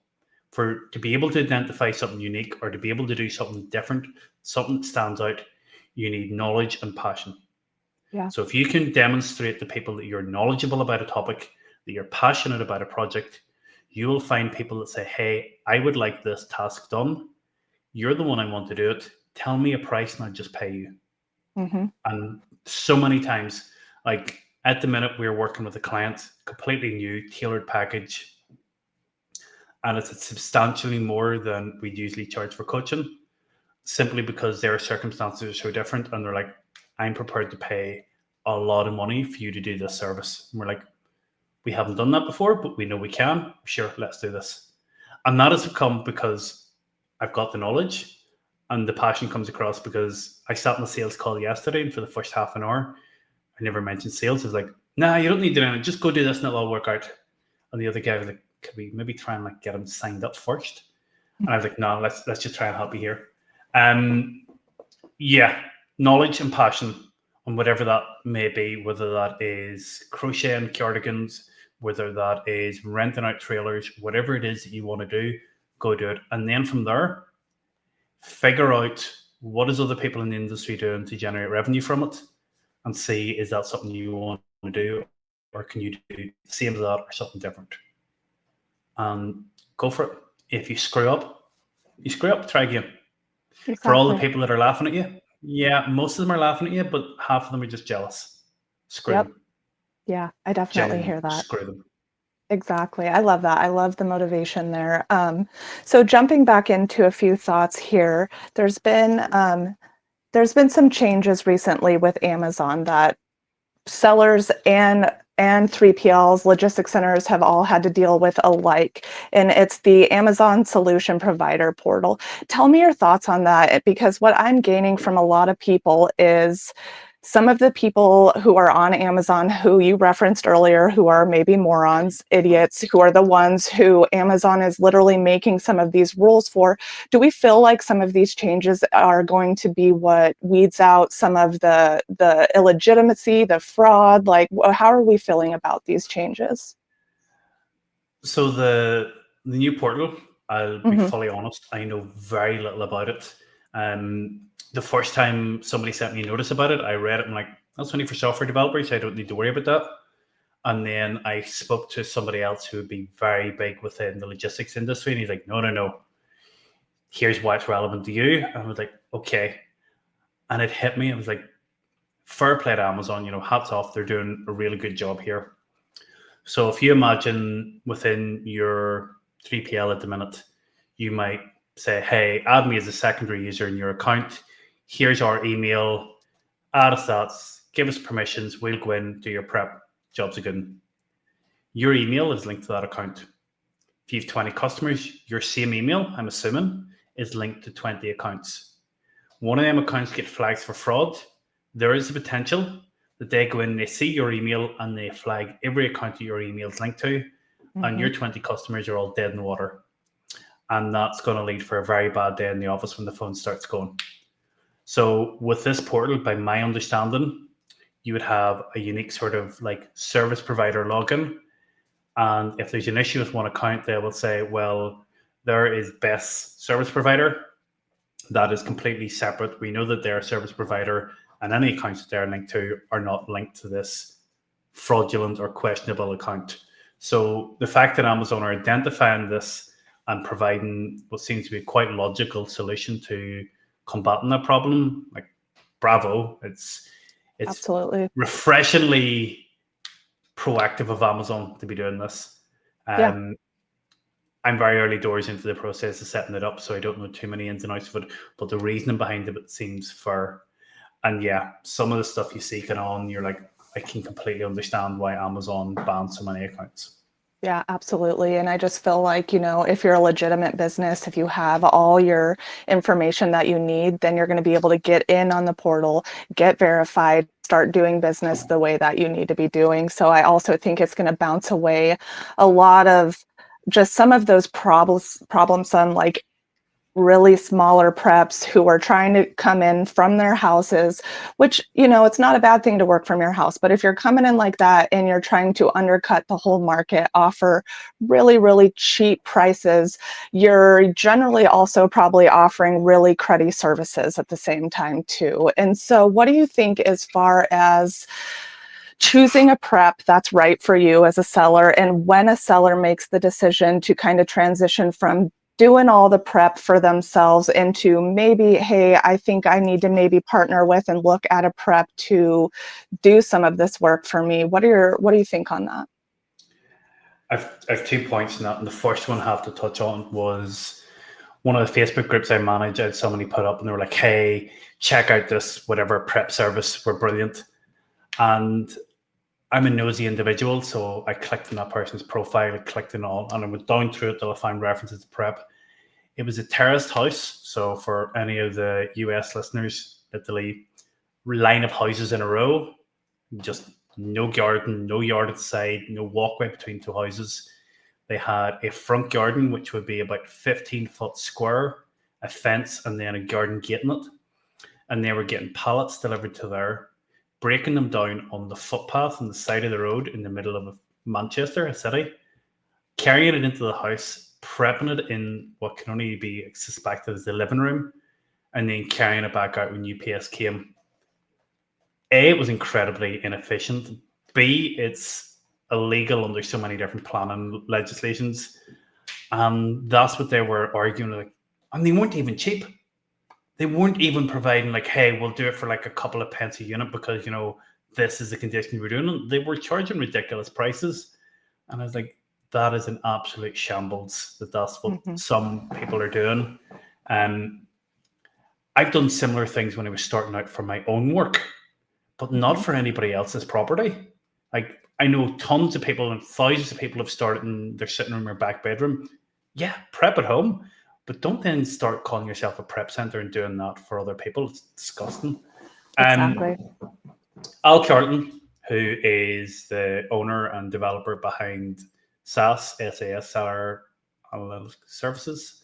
for to be able to identify something unique or to be able to do something different, something that stands out. You need knowledge and passion. Yeah. So if you can demonstrate to people that you're knowledgeable about a topic, that you're passionate about a project, you will find people that say, "Hey, I would like this task done. You're the one I want to do it. Tell me a price and I'll just pay you." Mm-hmm. And so many times, like at the minute, we're working with a client, completely new, tailored package, and it's substantially more than we'd usually charge for coaching. simply because their circumstances are so different, and they're like, I'm prepared to pay a lot of money for you to do this service. And we're like, we haven't done that before, but we know we can. Sure, let's do this. And that has come because I've got the knowledge, and the passion comes across because I sat in the sales call yesterday, and for the first half an hour, I never mentioned sales. I was like, nah, you don't need to do anything. Just go do this and it'll all work out. And the other guy was like, could we maybe try and like get him signed up first? And I was like, no, let's just try and help you here. Yeah, knowledge and passion on whatever that may be, whether that is crocheting cardigans, whether that is renting out trailers, whatever it is that you want to do, go do it. And then from there, figure out what is other people in the industry doing to generate revenue from it, and see, is that something you want to do, or can you do the same as that or something different? And go for it. If you screw up, try again. Exactly. For all the people that are laughing at you, yeah, most of them are laughing at you, but half of them are just jealous. Screw them. Yeah, I definitely hear that. Screw them. Exactly. I love that. I love the motivation there. So jumping back into a few thoughts here, there's been some changes recently with Amazon that sellers and 3PLs, logistics centers have all had to deal with alike, and it's the Amazon Solution Provider portal. Tell me your thoughts on that, because what I'm gaining from a lot of people is some of the people who are on Amazon, who you referenced earlier, who are maybe morons, idiots, who are the ones who Amazon is literally making some of these rules for. Do we feel like some of these changes are going to be what weeds out some of the illegitimacy, the fraud? Like, how are we feeling about these changes? So the new portal, I'll be fully honest, I know very little about it. The first time somebody sent me a notice about it, I read it and I'm like, that's only for software developers. I don't need to worry about that. And then I spoke to somebody else who would be very big within the logistics industry, and he's like, no. Here's why it's relevant to you. And I was like, okay. And it hit me. I was like, fair play to Amazon, hats off. They're doing a really good job here. So if you imagine within your 3PL at the minute, you might say, hey, add me as a secondary user in your account. Here's our email. Add us that. Give us permissions. We'll go in, do your prep. Jobs are good. Your email is linked to that account. If you have 20 customers, your same email, I'm assuming, is linked to 20 accounts. One of them accounts get flagged for fraud. There is a potential that they go in, they see your email, and they flag every account that your email is linked to, and your 20 customers are all dead in the water. And that's going to lead for a very bad day in the office when the phone starts going. So with this portal, by my understanding, you would have a unique sort of like service provider login. And if there's an issue with one account, they will say, well, there is Beth's service provider. That is completely separate. We know that they're a service provider, and any accounts that they're linked to are not linked to this fraudulent or questionable account. So the fact that Amazon are identifying this and providing what seems to be quite logical solution to combating that problem, like, bravo. It's Absolutely. refreshingly proactive of Amazon to be doing this. Yeah. I'm very early doors into the process of setting it up, so I don't know too many ins and outs of it, but the reasoning behind it seems fair. And yeah, some of the stuff you see going on, you're like, I can completely understand why Amazon banned so many accounts. Yeah, absolutely. And I just feel like, if you're a legitimate business, if you have all your information that you need, then you're going to be able to get in on the portal, get verified, start doing business the way that you need to be doing. So I also think it's going to bounce away a lot of just some of those problems on like really smaller preps who are trying to come in from their houses, which, it's not a bad thing to work from your house. But if you're coming in like that and you're trying to undercut the whole market, offer really, really cheap prices, you're generally also probably offering really cruddy services at the same time too. And so what do you think as far as choosing a prep that's right for you as a seller, and when a seller makes the decision to kind of transition from doing all the prep for themselves into maybe, hey, I think I need to maybe partner with and look at a prep to do some of this work for me? What do you think on that? I've 2 points in that, and the first one I have to touch on was one of the Facebook groups I manage, I had somebody put up and they were like, hey, check out this whatever prep service. We're brilliant. And I'm a nosy individual, so I clicked on that person's profile, I clicked on all, and I went down through it till I found references to prep. It was a terraced house. So for any of the US listeners, literally line of houses in a row, just no garden, no yard at the side, no walkway between two houses. They had a front garden, which would be about 15-foot square, a fence, and then a garden gate in it. And they were getting pallets delivered to there, breaking them down on the footpath on the side of the road in the middle of Manchester, a city, carrying it into the house, prepping it in what can only be suspected as the living room, and then carrying it back out when UPS came. A, it was incredibly inefficient. B, it's illegal under so many different planning legislations. And that's what they were arguing. Like, and they weren't even cheap. They weren't even providing like, hey, we'll do it for like a couple of pence a unit because, you know, this is the condition we're doing. And they were charging ridiculous prices. And I was like, that is an absolute shambles that's what some people are doing. I've done similar things when I was starting out for my own work, but not for anybody else's property. Like, I know tons of people and thousands of people have started in their sitting room or back bedroom. Yeah, prep at home, but don't then start calling yourself a prep center and doing that for other people. It's disgusting. Exactly. Al Carlton, who is the owner and developer behind SAS, Seller Analytics Services,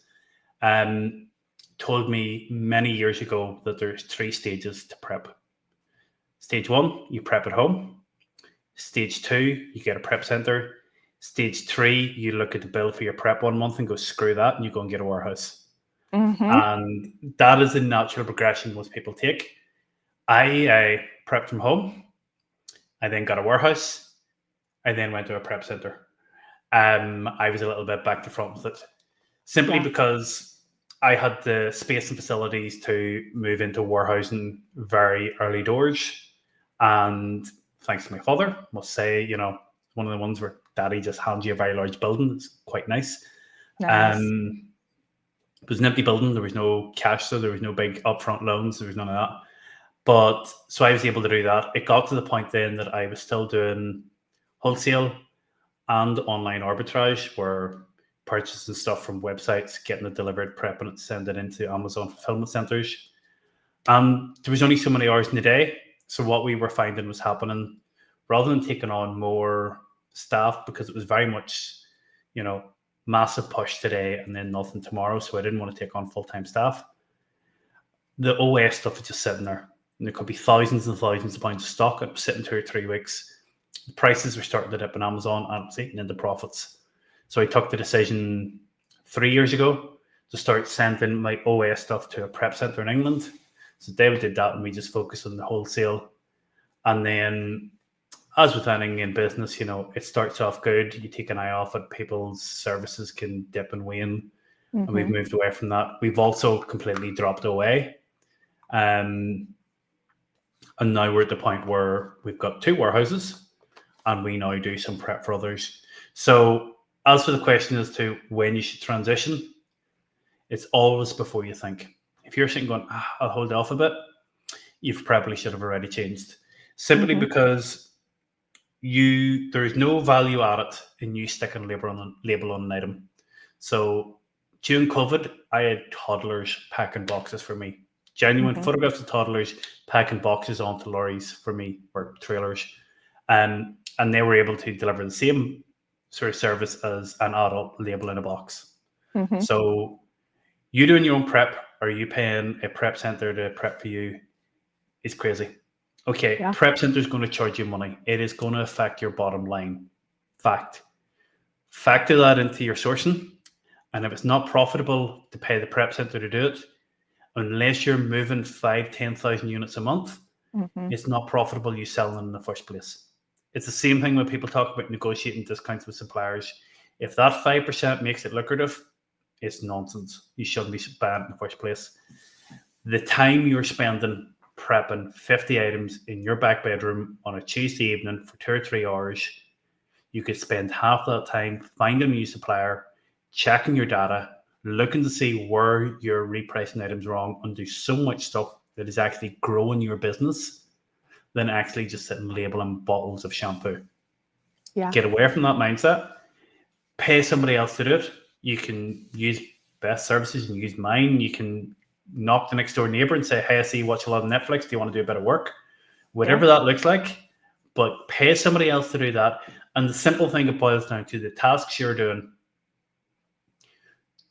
told me many years ago that there's 3 stages to prep. Stage 1, you prep at home. Stage 2, you get a prep center. Stage 3, you look at the bill for your prep 1 month and go, screw that, and you go and get a warehouse. And that is the natural progression most people take. I prepped from home. I then got a warehouse. I then went to a prep center. I was a little bit back to front with it, simply because I had the space and facilities to move into warehousing very early doors. And thanks to my father, I must say, you know, one of the ones where daddy just hands you a very large building. It's quite nice. It was an empty building. There was no cash, so there was no big upfront loans. There was none of that. But so I was able to do that. It got to the point then that I was still doing wholesale and online arbitrage, where purchasing stuff from websites, getting it delivered, prepping it, sending it into Amazon fulfillment centers. And there was only so many hours in the day. So what we were finding was happening, rather than taking on more staff, because it was very much, you know, massive push today and then nothing tomorrow. So I didn't want to take on full-time staff. The OS stuff is just sitting there. And there could be thousands and thousands of pounds of stock. It was sitting 2 or 3 weeks. The prices were starting to dip on Amazon and it was eating into profits. So I took the decision 3 years ago to start sending my OS stuff to a prep center in England. So David did that and we just focused on the wholesale. And then, as with anything in business, you know, it starts off good. You take an eye off it, people's services can dip and wane. And we've moved away from that. We've also completely dropped away. And now we're at the point where we've got 2 warehouses and we now do some prep for others. So as for the question as to when you should transition, it's always before you think. If you're sitting going, I'll hold off a bit, you probably should have already changed. Simply because there is no value added in you sticking a label on an item. So during COVID, I had toddlers packing boxes for me. Genuine photographs of toddlers packing boxes onto lorries for me, or trailers. And they were able to deliver the same sort of service as an adult label in a box. So you doing your own prep, or you paying a prep center to prep for you, is crazy. Okay, prep center is going to charge you money. It is going to affect your bottom line. Fact. Factor that into your sourcing. And if it's not profitable to pay the prep center to do it, unless you're moving 5,000-10,000 units a month, it's not profitable you selling them in the first place. It's the same thing when people talk about negotiating discounts with suppliers. If that 5% makes it lucrative, it's nonsense. You shouldn't be buying in the first place. The time you're spending prepping 50 items in your back bedroom on a Tuesday evening for 2 or 3 hours, you could spend half that time finding a new supplier, checking your data, looking to see where you're repricing items wrong, and do so much stuff that is actually growing your business than actually just sitting labeling bottles of shampoo. Yeah. Get away from that mindset. Pay somebody else to do it. You can use Best services, you can use mine. You can knock the next door neighbor and say, "Hey, I see you watch a lot of Netflix. Do you want to do a bit of work?" Yeah. Whatever that looks like, but pay somebody else to do that. And the simple thing it boils down to, the tasks you're doing,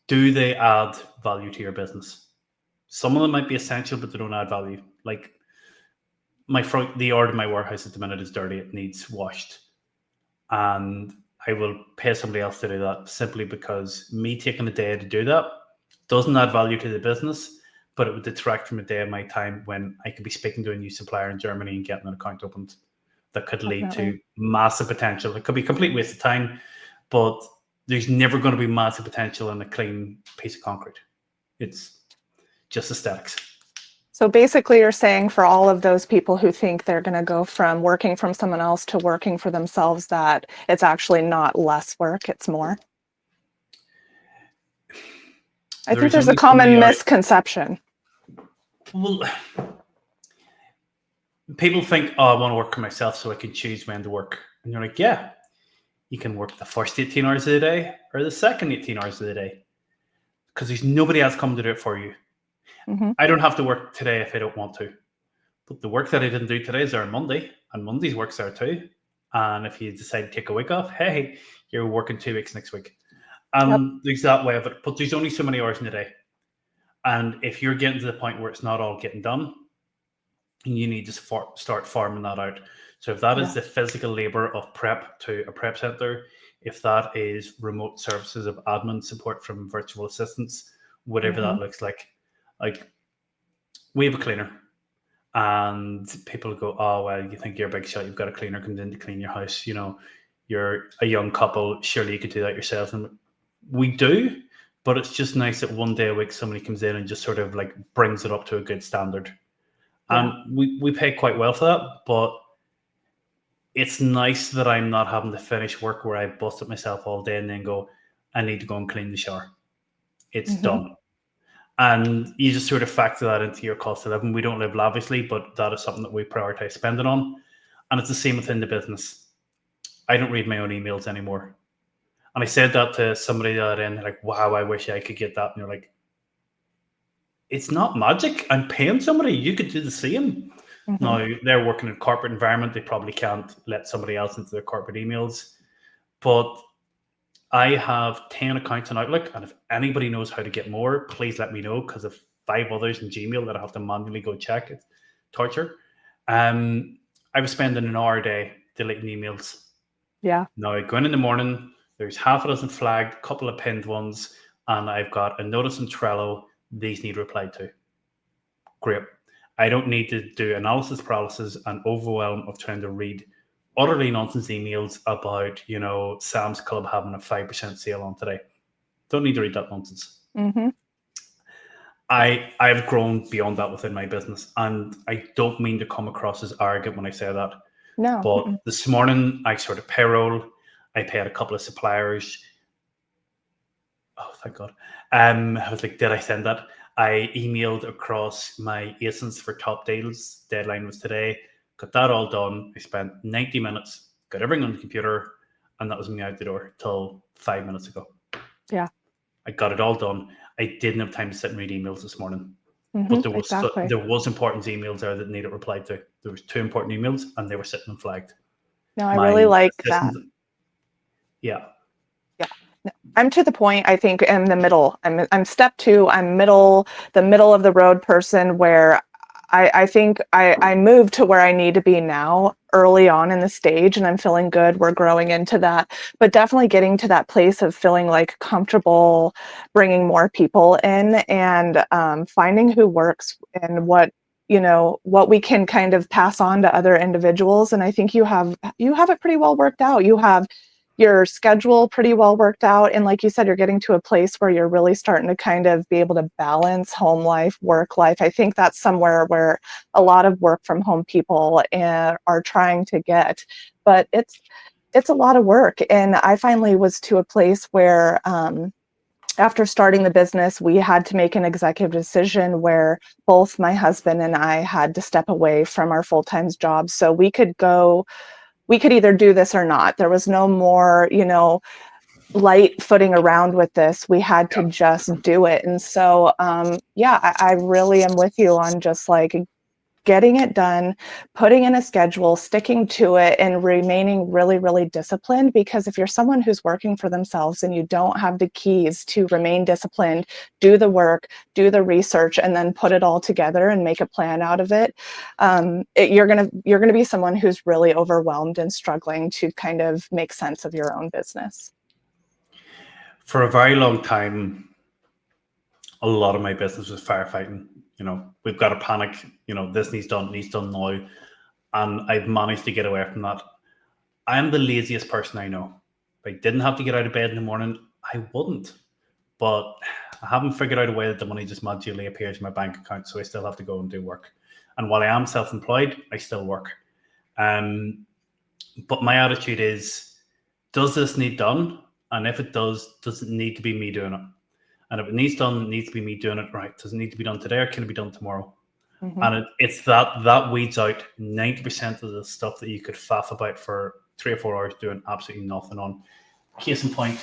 do they add value to your business? Some of them might be essential, but they don't add value. Like the yard in my warehouse at the minute is dirty; it needs washed, and I will pay somebody else to do that simply because me taking a day to do that doesn't add value to the business, but it would detract from a day of my time when I could be speaking to a new supplier in Germany and getting an account opened that could lead Definitely. to massive potential. It could be a complete waste of time, but there's never going to be massive potential in a clean piece of concrete. It's just aesthetics. So basically, you're saying for all of those people who think they're going to go from working from someone else to working for themselves, that it's actually not less work, it's more. I think There's there's a only so many common hours. misconception. Well, people think, "Oh, I want to work for myself so I can choose when to work." And you're like, yeah, you can work the first 18 hours of the day or the second 18 hours of the day because there's nobody else coming to do it for you. Mm-hmm. I don't have to work today if I don't want to. But the work that I didn't do today is there on Monday, and Monday's work's there too. And if you decide to take a week off, hey, you're working 2 weeks next week. Yep. There's that way of it. But there's only so many hours in a day. And if you're getting to the point where it's not all getting done, you need to start farming that out. So if that is Yeah. the physical labor of prep to a prep center, if that is remote services of admin support from virtual assistants, whatever Mm-hmm. that looks like we have a cleaner, and people go, "Oh, well, you think you're a big shot? You've got a cleaner comes in to clean your house. You're a young couple. Surely you could do that yourself." And we do, but it's just nice that one day a week somebody comes in and just sort of like brings it up to a good standard. Yeah. And we pay quite well for that, but it's nice that I'm not having to finish work where I busted myself all day and then go, "I need to go and clean the shower." It's Mm-hmm. done. And you just sort of factor that into your cost of living. We don't live lavishly, but that is something that we prioritize spending on. And it's the same within the business. I don't read my own emails anymore. And I said that to somebody the other day, and they're like, "Wow, I wish I could get that." And you're like, it's not magic. I'm paying somebody. You could do the same. Mm-hmm. Now, they're working in a corporate environment. They probably can't let somebody else into their corporate emails. But I have 10 accounts on Outlook, and if anybody knows how to get more, please let me know, because of 5 others in Gmail that I have to manually go check. It's torture. I was spending an hour a day deleting emails. Yeah. Now, I go in the morning, there's half a dozen flagged, a couple of pinned ones, and I've got a notice in Trello, these need replied to. Great. I don't need to do analysis paralysis and overwhelm of trying to read utterly nonsense emails about, Sam's Club having a 5% sale on today. Don't need to read that nonsense. Mm-hmm. I've grown beyond that within my business, and I don't mean to come across as arrogant when I say that. No. But Mm-mm. this morning I sort of payroll. I paid a couple of suppliers. Oh, thank God. I was like, did I send that? I emailed across my ASINs for top deals. Deadline was today. Got that all done. I spent 90 minutes, got everything on the computer, and that was me out the door till 5 minutes ago. Yeah. I got it all done. I didn't have time to sit and read emails this morning, Mm-hmm. but there Exactly. was important emails there that needed replied to. There was 2 important emails, and they were sitting and flagged. No, I really My like that. assistant, yeah, Yeah. No, I'm to the point, I think, in the middle. I'm step two. I'm the middle of the road person, where I think I moved to where I need to be now early on in the stage, and I'm feeling good. We're growing into that, but definitely getting to that place of feeling like comfortable bringing more people in, and finding who works and what we can kind of pass on to other individuals. And I think you have it pretty well worked out. You have your schedule pretty well worked out, and like you said, you're getting to a place where you're really starting to kind of be able to balance home life, work life. I think that's somewhere where a lot of work from home people are trying to get, but it's a lot of work. And I finally was to a place where after starting the business, we had to make an executive decision where both my husband and I had to step away from our full-time jobs so we could either do this or not. There was no more, light footing around with this. We had to just do it. And so, I really am with you on just like getting it done, putting in a schedule, sticking to it, and remaining really, really disciplined. Because if you're someone who's working for themselves and you don't have the keys to remain disciplined, do the work, do the research, and then put it all together and make a plan out of it, you're gonna be someone who's really overwhelmed and struggling to kind of make sense of your own business. For a very long time, a lot of my business was firefighting. We've got a panic. This needs done now, and I've managed to get away from that. I am the laziest person I know. If I didn't have to get out of bed in the morning, I wouldn't. But I haven't figured out a way that the money just magically appears in my bank account, so I still have to go and do work. And while I am self-employed, I still work. But my attitude is, does this need done? And if it does it need to be me doing it? And if it needs done, it needs to be me doing it, right? Does it need to be done today or can it be done tomorrow? Mm-hmm. And it's that weeds out 90% of the stuff that you could faff about for 3 or 4 hours doing absolutely nothing on. Case in point,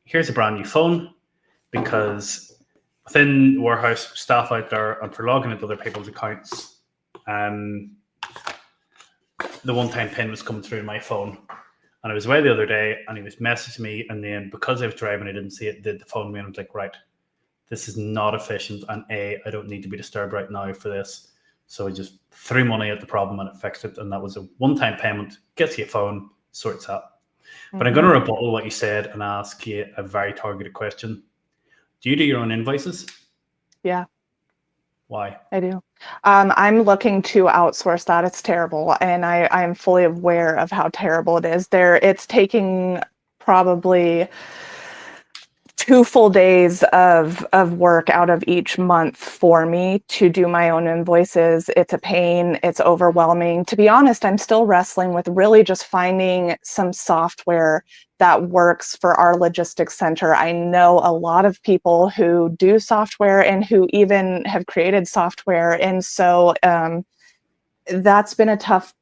here's a brand new phone, because within the warehouse, staff out there, and for logging into other people's accounts, the one-time pin was coming through my phone. And I was away the other day and he was messaging me, and then because I was driving, I didn't see it, did the phone me, and I was like, right, this is not efficient, and I don't need to be disturbed right now for this. So I just threw money at the problem and it fixed it. And that was a one-time payment, gets you a phone, sorts out. But I'm going to rebuttal what you said and ask you a very targeted question. Do you do your own invoices? Yeah. Why? I do. I'm looking to outsource that. It's terrible. And I'm fully aware of how terrible it is. It's taking probably 2 full days of work out of each month for me to do my own invoices. It's a pain. It's overwhelming. To be honest, I'm still wrestling with really just finding some software that works for our logistics center. I know a lot of people who do software and who even have created software. And so that's been a tough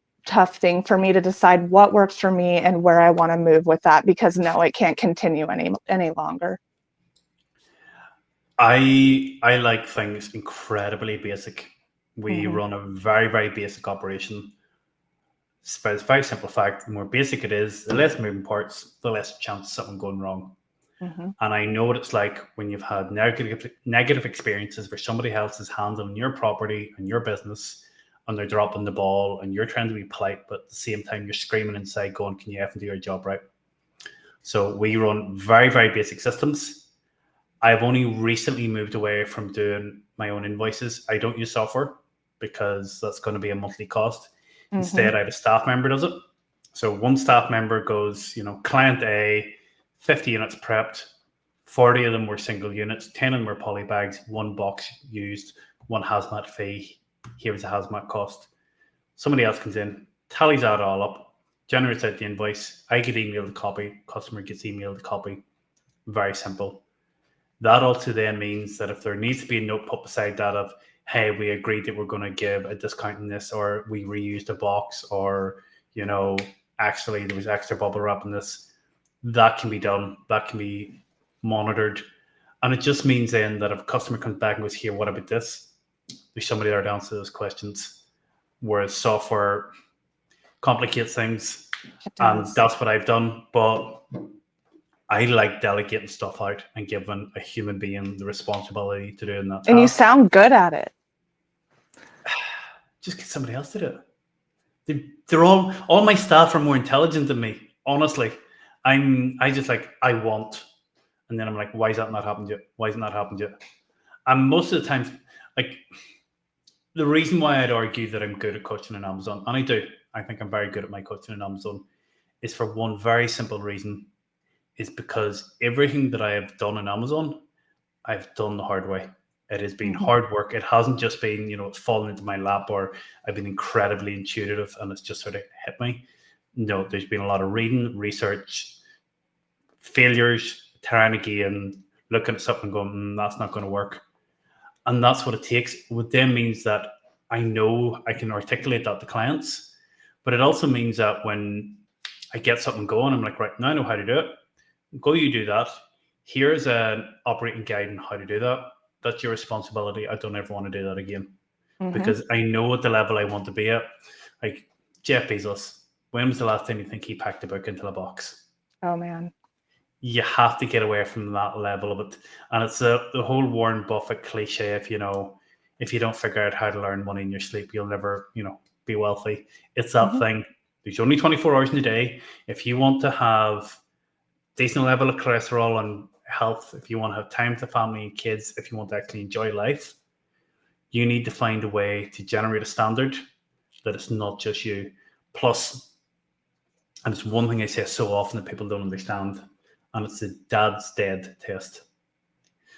thing for me to decide what works for me and where I want to move with that, because no, it can't continue any longer. I like things incredibly basic. We run a very, very basic operation. It's a very simple fact. The more basic it is, the less moving parts, the less chance of something going wrong. Mm-hmm. And I know what it's like when you've had negative experiences where somebody else is handling your property and your business, and they're dropping the ball, and you're trying to be polite, but at the same time you're screaming inside going, can you effing do your job right? So we run very, very basic systems. I've only recently moved away from doing my own invoices. I don't use software because that's going to be a monthly cost. Instead, I have a staff member does it. So one staff member goes, client A, 50 units prepped, 40 of them were single units, 10 of them were poly bags, 1 box used, 1 hazmat fee. Here was a hazmat cost. Somebody else comes in, tallies that all up, generates out the invoice. I get emailed a copy, customer gets emailed a copy. Very simple. That also then means that if there needs to be a note put beside that of, hey, we agreed that we're going to give a discount in this, or we reused a box, or, actually there was extra bubble wrap in this, that can be done. That can be monitored. And it just means then that if a customer comes back and goes, here, what about this? There's somebody there to answer those questions. Whereas software complicates things. And that's what I've done. But I like delegating stuff out and giving a human being the responsibility to doing that task. And you sound good at it. Just get somebody else to do it. They're all my staff are more intelligent than me. Honestly, I want, and then I'm like, why is that not happened yet? Why isn't that happened yet? And most of the time, like, the reason why I'd argue that I'm good at coaching on Amazon, and I do, I think I'm very good at my coaching on Amazon, is for one very simple reason. Is because everything that I have done on Amazon, I've done the hard way. It has been hard work. It hasn't just been, it's fallen into my lap, or I've been incredibly intuitive and it's just sort of hit me. No, there's been a lot of reading, research, failures, trying again, looking at something going, that's not going to work. And that's what it takes. What then means that I know I can articulate that to clients, but it also means that when I get something going, I'm like, right, now I know how to do it. Go, you do that. Here's an operating guide on how to do that. That's your responsibility. I don't ever want to do that again Hmm. because I know at the level I want to be at. Like Jeff Bezos, when was the last time you think he packed a book into a box? Oh man. You have to get away from that level of it. And it's the whole Warren Buffett cliche, if you don't figure out how to learn money in your sleep, you'll never, be wealthy. It's that Hmm. thing. There's only 24 hours in a day. If you want to have decent level of cholesterol and health, if you want to have time to family and kids, if you want to actually enjoy life, you need to find a way to generate a standard that it's not just you. Plus, and it's one thing I say so often that people don't understand, and it's the dad's dead test.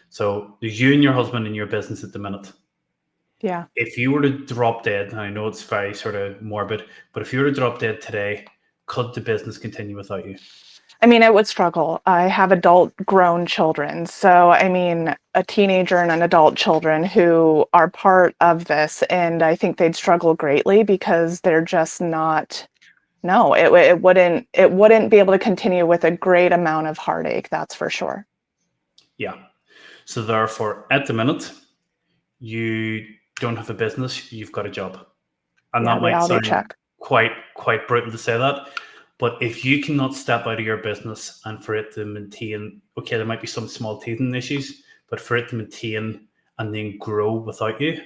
So there's you and your husband in your business at the minute. Yeah. If you were to drop dead, and I know it's very sort of morbid, but if you were to drop dead today, could the business continue without you? I mean, I would struggle. I have adult grown children. So, I mean, a teenager and an adult children who are part of this. And I think they'd struggle greatly because they're just not, no, it wouldn't be able to continue with a great amount of heartache. That's for sure. Yeah. So therefore, at the minute, you don't have a business, you've got a job. And Yeah. that might Reality sound check. quite brutal to say that, but if you cannot step out of your business and for it to maintain, okay, there might be some small teething issues, but for it to maintain and then grow without you,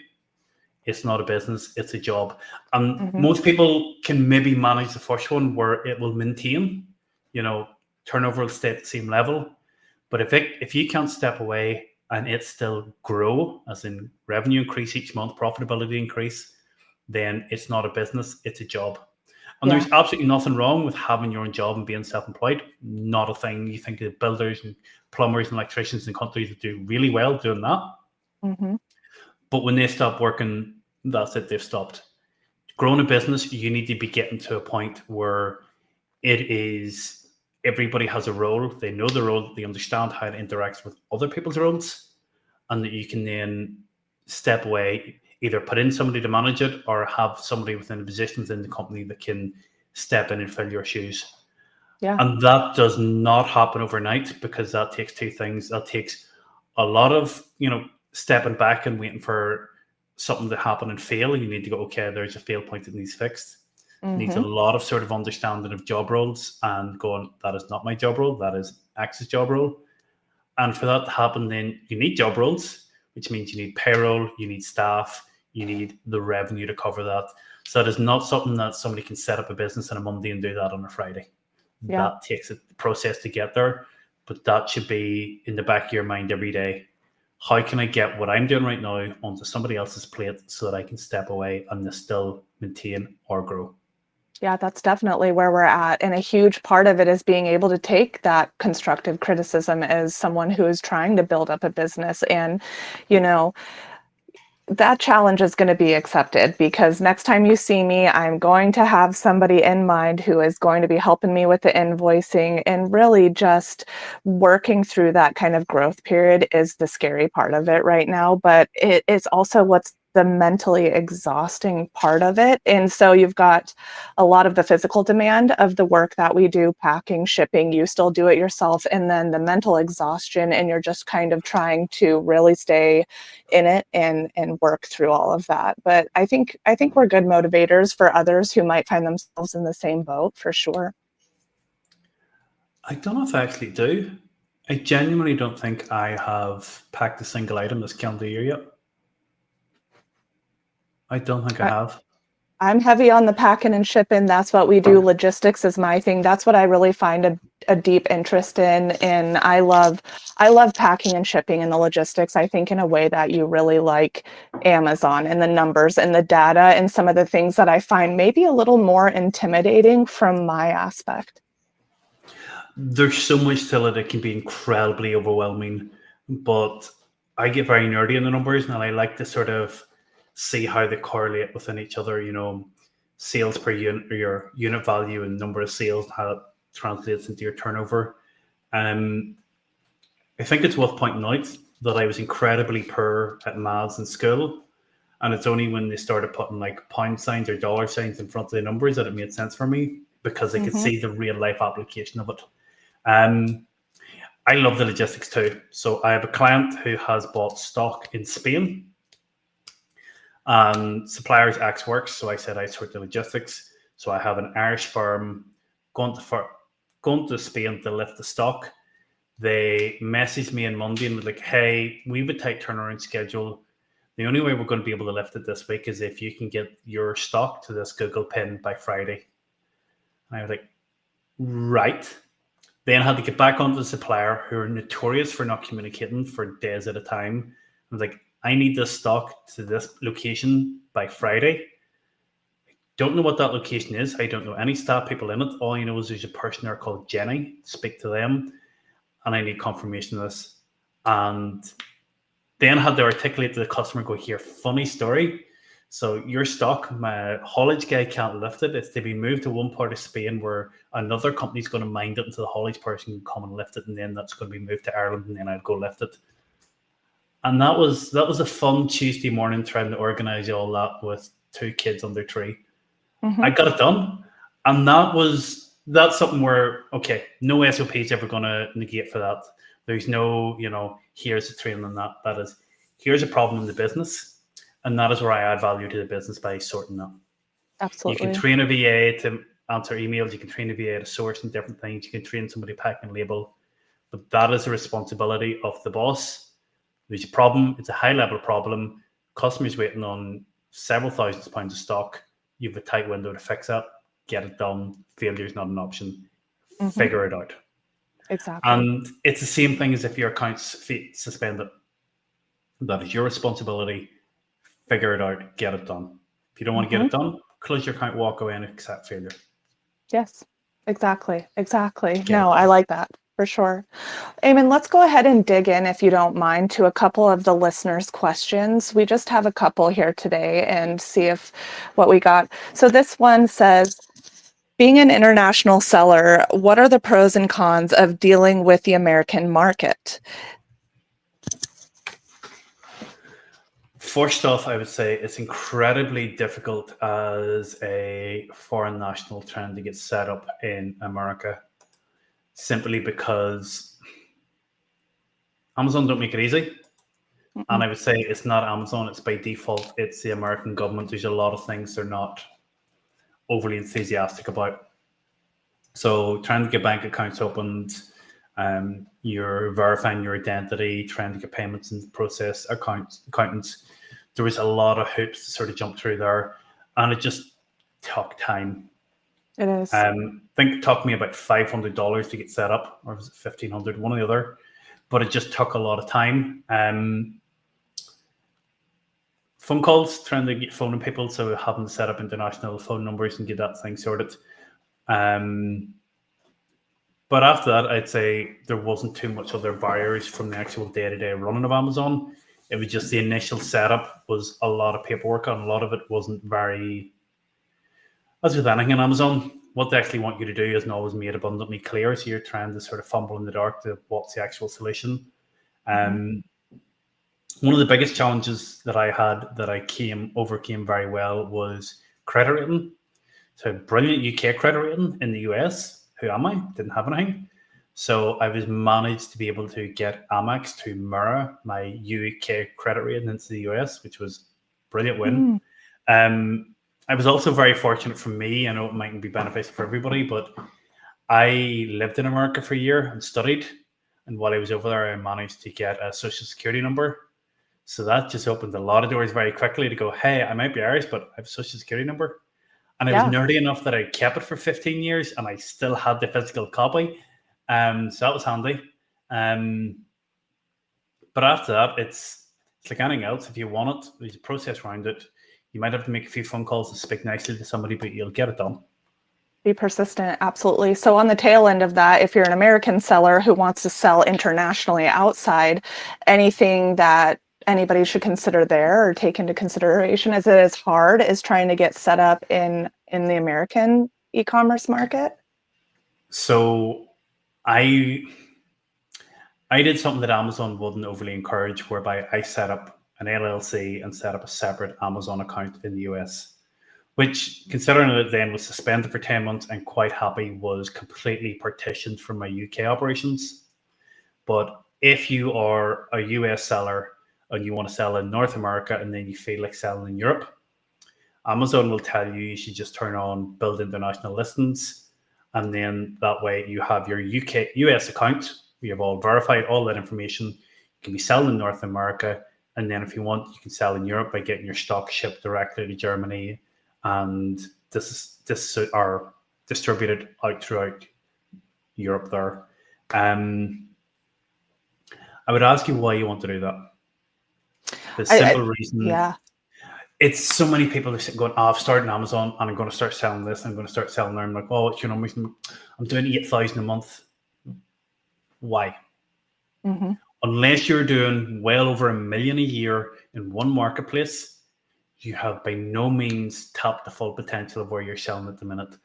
it's not a business, it's a job. And Hmm. most people can maybe manage the first one where it will maintain, turnover will stay at the same level. But if you can't step away and it still grow, as in revenue increase each month, profitability increase, then it's not a business, it's a job. And Yeah. there's absolutely nothing wrong with having your own job and being self-employed. Not a thing. You think of builders and plumbers and electricians in countries that do really well doing that. Hmm. But when they stop working, that's it, they've stopped. Growing a business, you need to be getting to a point where it is everybody has a role, they know the role, they understand how it interacts with other people's roles, and that you can then step away, either put in somebody to manage it or have somebody within a position within the company that can step in and fill your shoes. Yeah. And that does not happen overnight because that takes two things. That takes a lot of, stepping back and waiting for something to happen and fail. You need to go, okay, there's a fail point that needs fixed. It needs a Hmm. lot of sort of understanding of job roles and going, that is not my job role, that is X's job role. And for that to happen, then you need job roles, which means you need payroll, you need staff, you need the revenue to cover that. So that is not something that somebody can set up a business on a Monday and do that on a Friday. Yeah. That takes a process to get there, but that should be in the back of your mind every day. How can I get what I'm doing right now onto somebody else's plate so that I can step away and still maintain or grow? Yeah, that's definitely where we're at. And a huge part of it is being able to take that constructive criticism as someone who is trying to build up a business. And, you know, that challenge is going to be accepted because next time you see me, I'm going to have somebody in mind who is going to be helping me with the invoicing and really just working through that kind of growth period is the scary part of it right now. But it is also what's the mentally exhausting part of it. And so you've got a lot of the physical demand of the work that we do, packing, shipping, you still do it yourself. And then the mental exhaustion, and you're just kind of trying to really stay in it and work through all of that. But I think we're good motivators for others who might find themselves in the same boat for sure. I don't know if I actually do. I genuinely don't think I have packed a single item this calendar year yet. I don't think I I, have. I'm heavy on the packing and shipping. That's what we do. Logistics is my thing. That's what I really find a deep interest in. And I love packing and shipping and the logistics. I think in a way that you really like Amazon and the numbers and the data and some of the things that I find maybe a little more intimidating from my aspect. There's so much to it, it can be incredibly overwhelming. But I get very nerdy in the numbers and I like to sort of see how they correlate within each other, sales per unit or your unit value and number of sales, how it translates into your turnover. Um, I think it's worth pointing out that I was incredibly poor at maths in school. And it's only when they started putting like pound signs or dollar signs in front of the numbers that it made sense for me because I could Mm-hmm. see the real life application of it. Um, I love the logistics too. So I have a client who has bought stock in Spain and suppliers X works. So I said I sort the logistics. So I have an Irish firm going to Spain to lift the stock. They messaged me on Monday and was like, hey, we have a tight turnaround schedule. The only way we're going to be able to lift it this week is if you can get your stock to this Google pin by Friday. And I was like, right. Then I had to get back onto the supplier who are notorious for not communicating for days at a time. I was like, I need this stock to this location by Friday. Don't know what that location is. I don't know any staff people in it. All I know is there's a person there called Jenny. Speak to them. And I need confirmation of this. And then had to articulate to the customer, go, here, funny story. So your stock, my haulage guy can't lift it. It's to be moved to one part of Spain where another company's going to mind it until the haulage person can come and lift it, and then that's going to be moved to Ireland, and then I'd go lift it. And that was a fun Tuesday morning trying to organise all that with two kids under 3. Mm-hmm. I got it done, and that's something where okay, no SOP is ever going to negate for that. There's no here's the training and that. That is here's a problem in the business, and that is where I add value to the business by sorting that. You can Absolutely. train a VA to answer emails. You can train a VA to source and different things. You can train somebody pack and label, but that is the responsibility of the boss. There's a problem. It's a high level problem. Customers waiting on several thousands of pounds of stock. You have a tight window to fix that. Get it done. Failure is not an option. Mm-hmm. Figure it out. Exactly. And it's the same thing as if your account's suspended. That is your responsibility. Figure it out. Get it done. If you don't want to get it done, close your account, walk away, and accept failure. Yes, exactly. Get No, it I done. like that for sure. Eamon, let's go ahead and dig in, if you don't mind, to a couple of the listeners' questions. We just have a couple here today and see if what we got. So this one says, being an international seller, what are the pros and cons of dealing with the American market? First off, I would say it's incredibly difficult as a foreign national trying to get set up in America, simply because Amazon don't make it easy. And I would say it's not Amazon, it's by default, it's the American government. There's a lot of things they're not overly enthusiastic about. So trying to get bank accounts opened, you're verifying your identity, trying to get payments in the process, accountants. There was a lot of hoops to sort of jump through there, and it just took time. It is. I think it took me about $500 to get set up, or was it $1,500, one or the other. But it just took a lot of time. Phone calls, trying to get phoning people, so having to set up international phone numbers and get that thing sorted. But after that, I'd say there wasn't too much other barriers from the actual day-to-day running of Amazon. It was just the initial setup was a lot of paperwork, and a lot of it wasn't very, as with anything on Amazon, what they actually want you to do isn't always made abundantly clear. So you're trying to sort of fumble in the dark to what's the actual solution. One of the biggest challenges that I had that I overcame very well was credit rating. So brilliant UK credit rating in the US. Who am I? Didn't have anything. So I was managed to be able to get Amex to mirror my UK credit rating into the US, which was a brilliant win. I was also very fortunate for me. I know it mightn't be beneficial for everybody, but I lived in America for a year and studied. And while I was over there, I managed to get a social security number. So that just opened a lot of doors very quickly to go, hey, I might be Irish, but I have a social security number. And I was nerdy enough that I kept it for 15 years and I still had the physical copy. So that was handy. But after that, it's like anything else. If you want it, there's a process around it. You might have to make a few phone calls and speak nicely to somebody, but you'll get it done. Be persistent, absolutely. So on the tail end of that, if you're an American seller who wants to sell internationally outside, anything that anybody should consider there or take into consideration, is it as hard as trying to get set up in the American e-commerce market? So I I did something that Amazon wouldn't overly encourage, whereby I set up an LLC and set up a separate Amazon account in the US, which, considering it then was suspended for 10 months and quite happy, was completely partitioned from my UK operations. But if you are a US seller and you want to sell in North America and then you feel like selling in Europe, Amazon will tell you should just turn on build international listings. And then that way you have your US account. You have all verified all that information. You can be selling in North America. And then if you want, you can sell in Europe by getting your stock shipped directly to Germany. And this are distributed out throughout Europe there. I would ask you why you want to do that. The simple reason, yeah. it's so many people are going, oh, I've started Amazon and I'm going to start selling this. I'm going to start selling there. I'm like, oh, I'm doing 8,000 a month. Why? Mm-hmm. Unless you're doing well over $1 million a year in one marketplace, you have by no means tapped the full potential of where you're selling at the minute.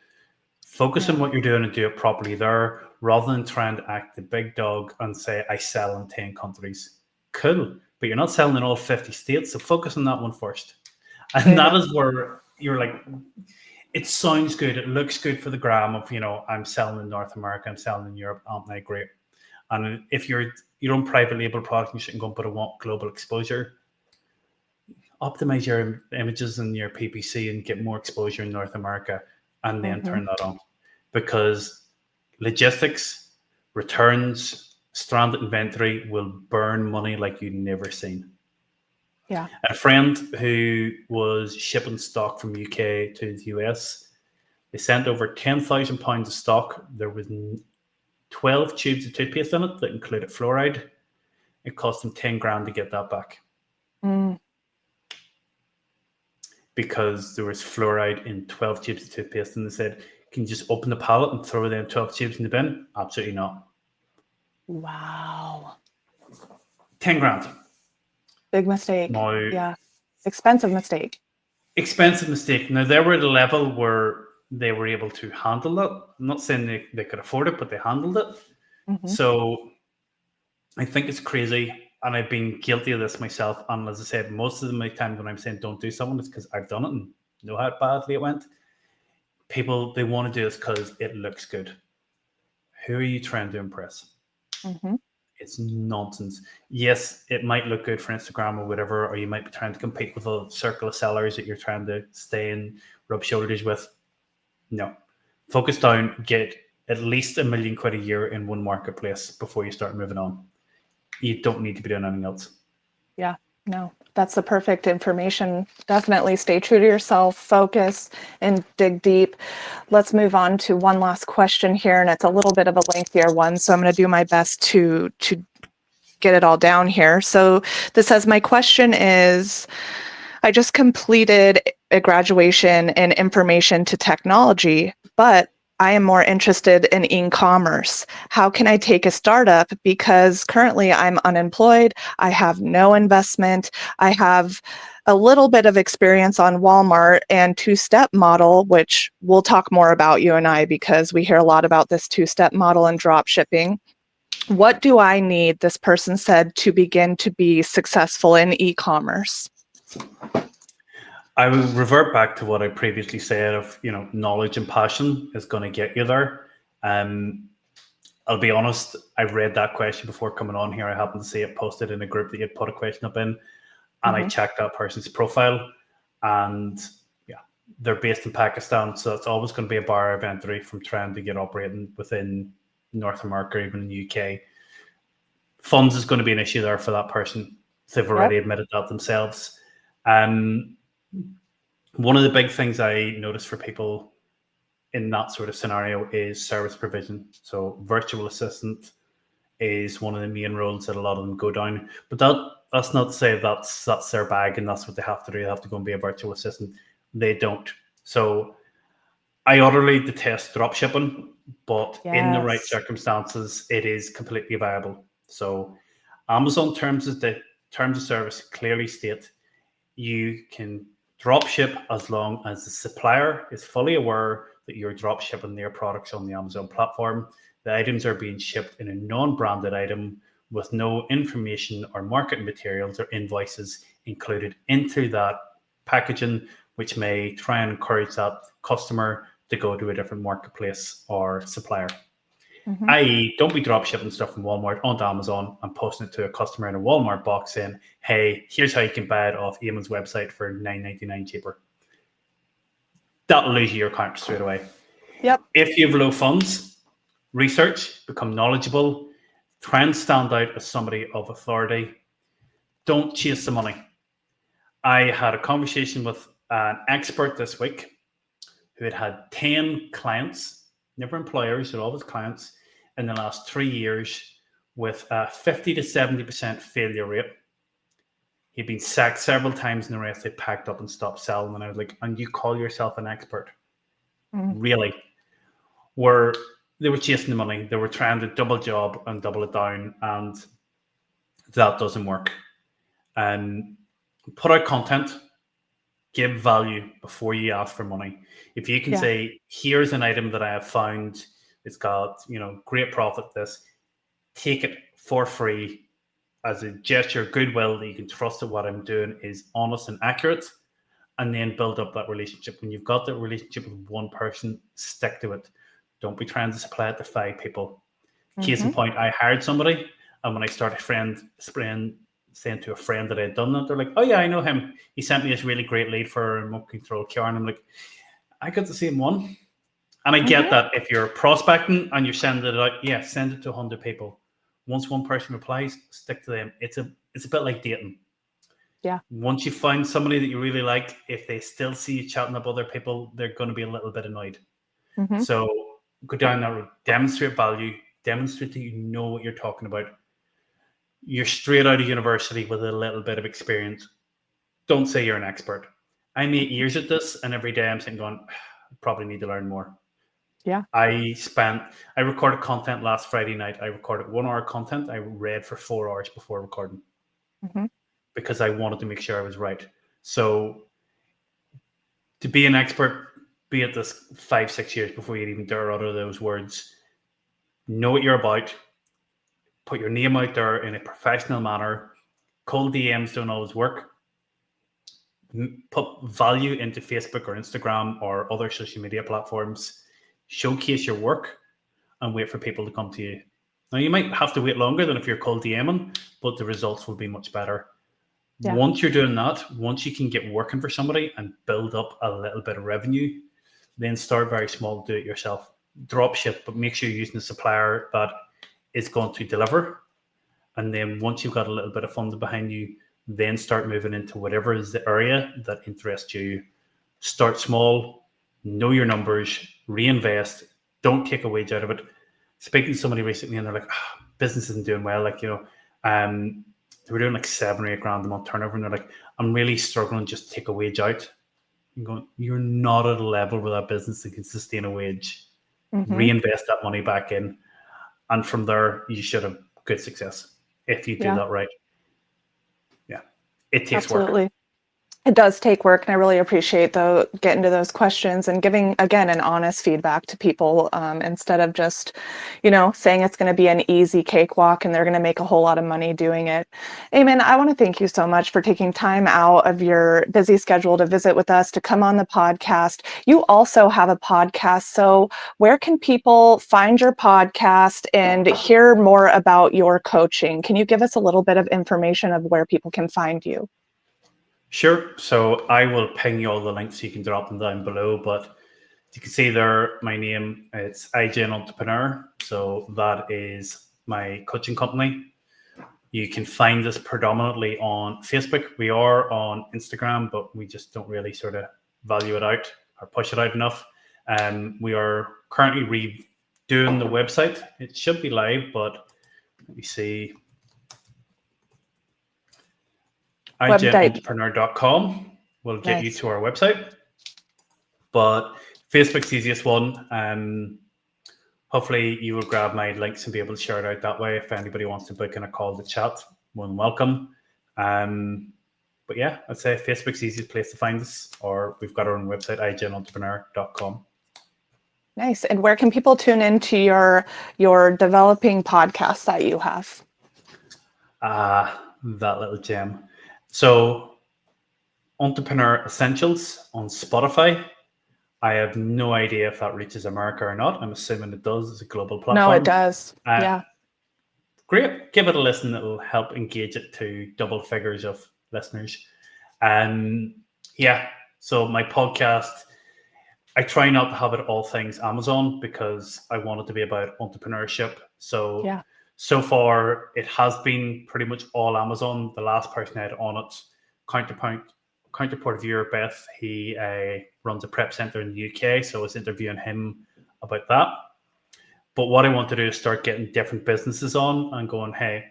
Focus on what you're doing and do it properly there, rather than trying to act the big dog and say, I sell in 10 countries. Cool. But you're not selling in all 50 states, so focus on that one first. And that is where you're like, it sounds good. It looks good for the gram of, I'm selling in North America, I'm selling in Europe, aren't they great? And if you're your own private label product, you shouldn't go and put a global exposure. Optimize your images and your PPC and get more exposure in North America, and then turn that on. Because logistics, returns, stranded inventory will burn money like you've never seen. Yeah. A friend who was shipping stock from UK to the US, they sent over £10,000 of stock. There was 12 tubes of toothpaste in it that included fluoride. It cost them 10 grand to get that back. Because there was fluoride in 12 tubes of toothpaste, and they said, can you just open the pallet and throw them 12 tubes in the bin? Absolutely not. Wow. 10 grand. Big mistake. Now, yeah. Expensive mistake. Expensive mistake. Now, they were at a level where they were able to handle it. I'm not saying they could afford it, but they handled it. So I think it's crazy. And I've been guilty of this myself. And as I said, most of the time when I'm saying don't do something, it's because I've done it and know how badly it went. People, they want to do this because it looks good. Who are you trying to impress? It's nonsense. Yes, it might look good for Instagram or whatever, or you might be trying to compete with a circle of sellers that you're trying to stay and rub shoulders with. No. Focus down, get at least £1 million a year in one marketplace before you start moving on. You don't need to be doing anything else. Yeah, no, that's the perfect information. Definitely stay true to yourself, focus, and dig deep. Let's move on to one last question here, and it's a little bit of a lengthier one, so I'm going to do my best to get it all down here. So this says, my question is, I just completed a graduation in information to technology, but I am more interested in e-commerce. How can I take a startup? Because currently I'm unemployed. I have no investment. I have a little bit of experience on Walmart and two-step model, which we'll talk more about, you and I, because we hear a lot about this two-step model and drop shipping. What do I need, this person said, to begin to be successful in e-commerce? I will revert back to what I previously said of, knowledge and passion is going to get you there. I'll be honest, I read that question before coming on here. I happened to see it posted in a group that you'd put a question up in, and I checked that person's profile, and they're based in Pakistan, so it's always going to be a barrier of entry from trying to get operating within North America, even in the UK. Funds is going to be an issue there for that person. They've already admitted that themselves. One of the big things I notice for people in that sort of scenario is service provision. So virtual assistant is one of the main roles that a lot of them go down. But that's not to say that's their bag and that's what they have to do. They have to go and be a virtual assistant. They don't. So I utterly detest drop shipping, but in the right circumstances, it is completely viable. So Amazon terms of service clearly state you can drop ship as long as the supplier is fully aware that you're drop shipping their products on the Amazon platform. The items are being shipped in a non-branded item with no information or marketing materials or invoices included into that packaging, which may try and encourage that customer to go to a different marketplace or supplier. Mm-hmm. I.e., don't be drop shipping stuff from Walmart onto Amazon and posting it to a customer in a Walmart box saying, hey, here's how you can buy it off Eamonn's website for $9.99 cheaper. That'll lose you your account straight away. Yep. If you have low funds, research, become knowledgeable, try and stand out as somebody of authority. Don't chase the money. I had a conversation with an expert this week who had 10 clients, never employers, but always clients, in the last 3 years with a 50 to 70% failure rate. He'd been sacked several times and the rest they packed up and stopped selling. And I was like, and you call yourself an expert? Mm-hmm. Really? They were chasing the money. They were trying to double job and double it down, and that doesn't work. Put out content, give value before you ask for money. If you can say, here's an item that I have found, it's got, great profit, this, take it for free as a gesture of goodwill that you can trust that what I'm doing is honest and accurate, and then build up that relationship. When you've got that relationship with one person, stick to it. Don't be trying to supply it to 5 people. Case in point, I hired somebody, and when I started saying to a friend that I had done that, they're like, oh yeah, I know him. He sent me this really great lead for a remote control car. And I'm like, I got the same one. And I get that if you're prospecting and you're sending it out, send it to 100 people. Once one person replies, stick to them. It's a bit like dating. Yeah. Once you find somebody that you really like, if they still see you chatting up other people, they're going to be a little bit annoyed. Mm-hmm. So go down that road, demonstrate value, demonstrate that you know what you're talking about. You're straight out of university with a little bit of experience. Don't say you're an expert. I'm 8 years at this, and every day I'm sitting going, I probably need to learn more. Yeah. I recorded content last Friday night. I recorded 1 hour content. I read for 4 hours before recording because I wanted to make sure I was right. So to be an expert, be at this 5-6 years before you even dare utter those words. Know what you're about. Put your name out there in a professional manner. Cold DMs don't always work. Put value into Facebook or Instagram or other social media platforms. Showcase your work and wait for people to come to you. Now, you might have to wait longer than if you're cold DMing, but the results will be much better. Yeah. Once you're doing that, once you can get working for somebody and build up a little bit of revenue, then start very small, do it yourself. Drop ship, but make sure you're using a supplier that is going to deliver. And then once you've got a little bit of funding behind you, then start moving into whatever is the area that interests you. Start small, know your numbers, reinvest, don't take a wage out of it. Speaking to somebody recently and they're like, business isn't doing well. Like, they were doing like 7 or 8 grand a month turnover. And they're like, I'm really struggling just to take a wage out. I'm going, you're not at a level where that business that can sustain a wage. Reinvest that money back in. And from there, you should have good success if you do that right. Yeah, it takes work. It does take work, and I really appreciate getting to those questions and giving, again, an honest feedback to people instead of just, saying it's going to be an easy cakewalk and they're going to make a whole lot of money doing it. Eamonn, I want to thank you so much for taking time out of your busy schedule to visit with us, to come on the podcast. You also have a podcast, so where can people find your podcast and hear more about your coaching? Can you give us a little bit of information of where people can find you? Sure. So I will ping you all the links so you can drop them down below. But you can see there, my name, it's IGN Entrepreneur. So that is my coaching company. You can find us predominantly on Facebook. We are on Instagram, but we just don't really sort of value it out or push it out enough. We are currently redoing the website. It should be live, but let me see. IGenEntrepreneur.com will get you to our website. But Facebook's the easiest one. Hopefully you will grab my links and be able to share it out that way. If anybody wants to book in a call to chat, more than welcome. But yeah, I'd say Facebook's the easiest place to find us, or we've got our own website, IGenEntrepreneur.com. Nice. And where can people tune into your developing podcast that you have? That little gem. So, Entrepreneur Essentials on Spotify. I have no idea if that reaches America or not. I'm assuming it does. It's a global No, it platform. does. Uh, Yeah. Great. Give it a listen. It'll help engage it to double figures of listeners. Um, yeah. So my podcast, I try not to have it all things Amazon because I want it to be about entrepreneurship. Yeah. So far, it has been pretty much all Amazon. The last person I had on it, counterpart of your Beth, he runs a prep center in the UK. So I was interviewing him about that. But what I want to do is start getting different businesses on and going, hey,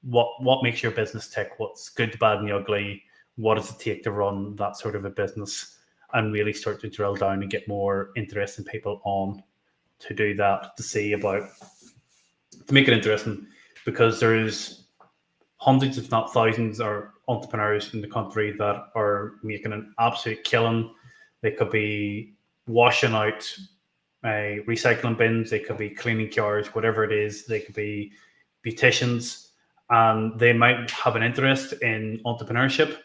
what makes your business tick? What's good, the bad, and the ugly? What does it take to run that sort of a business? And really start to drill down and get more interesting people on to do that, to see about, to make it interesting, because there's hundreds, if not thousands, of entrepreneurs in the country that are making an absolute killing. They could be washing out recycling bins, they could be cleaning cars, whatever it is. They could be beauticians, and they might have an interest in entrepreneurship,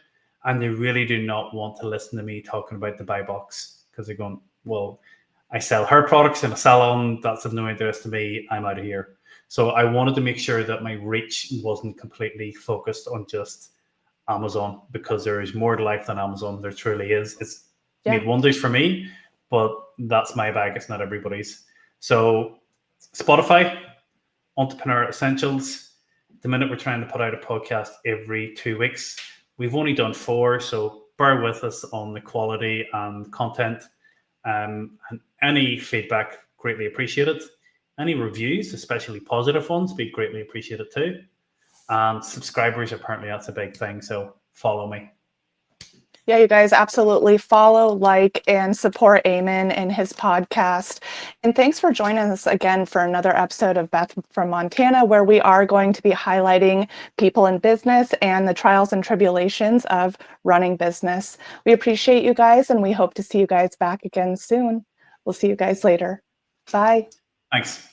and they really do not want to listen to me talking about the buy box because they're going, well, I sell her products in a salon. That's of no interest to me. I'm out of here. So I wanted to make sure that my reach wasn't completely focused on just Amazon, because there is more to life than Amazon. There truly is. It's made wonders for me, but that's my bag. It's not everybody's. So Spotify, Entrepreneur Essentials. The minute we're trying to put out a podcast every 2 weeks, we've only done 4, so bear with us on the quality and content. And any feedback, greatly appreciated. Any reviews, especially positive ones, be greatly appreciated too. And subscribers, apparently that's a big thing, so follow me. Yeah, you guys absolutely follow, like, and support Eamonn and his podcast. And thanks for joining us again for another episode of Beth from Montana, where we are going to be highlighting people in business and the trials and tribulations of running business. We appreciate you guys, and we hope to see you guys back again soon. We'll see you guys later. Bye. Thanks.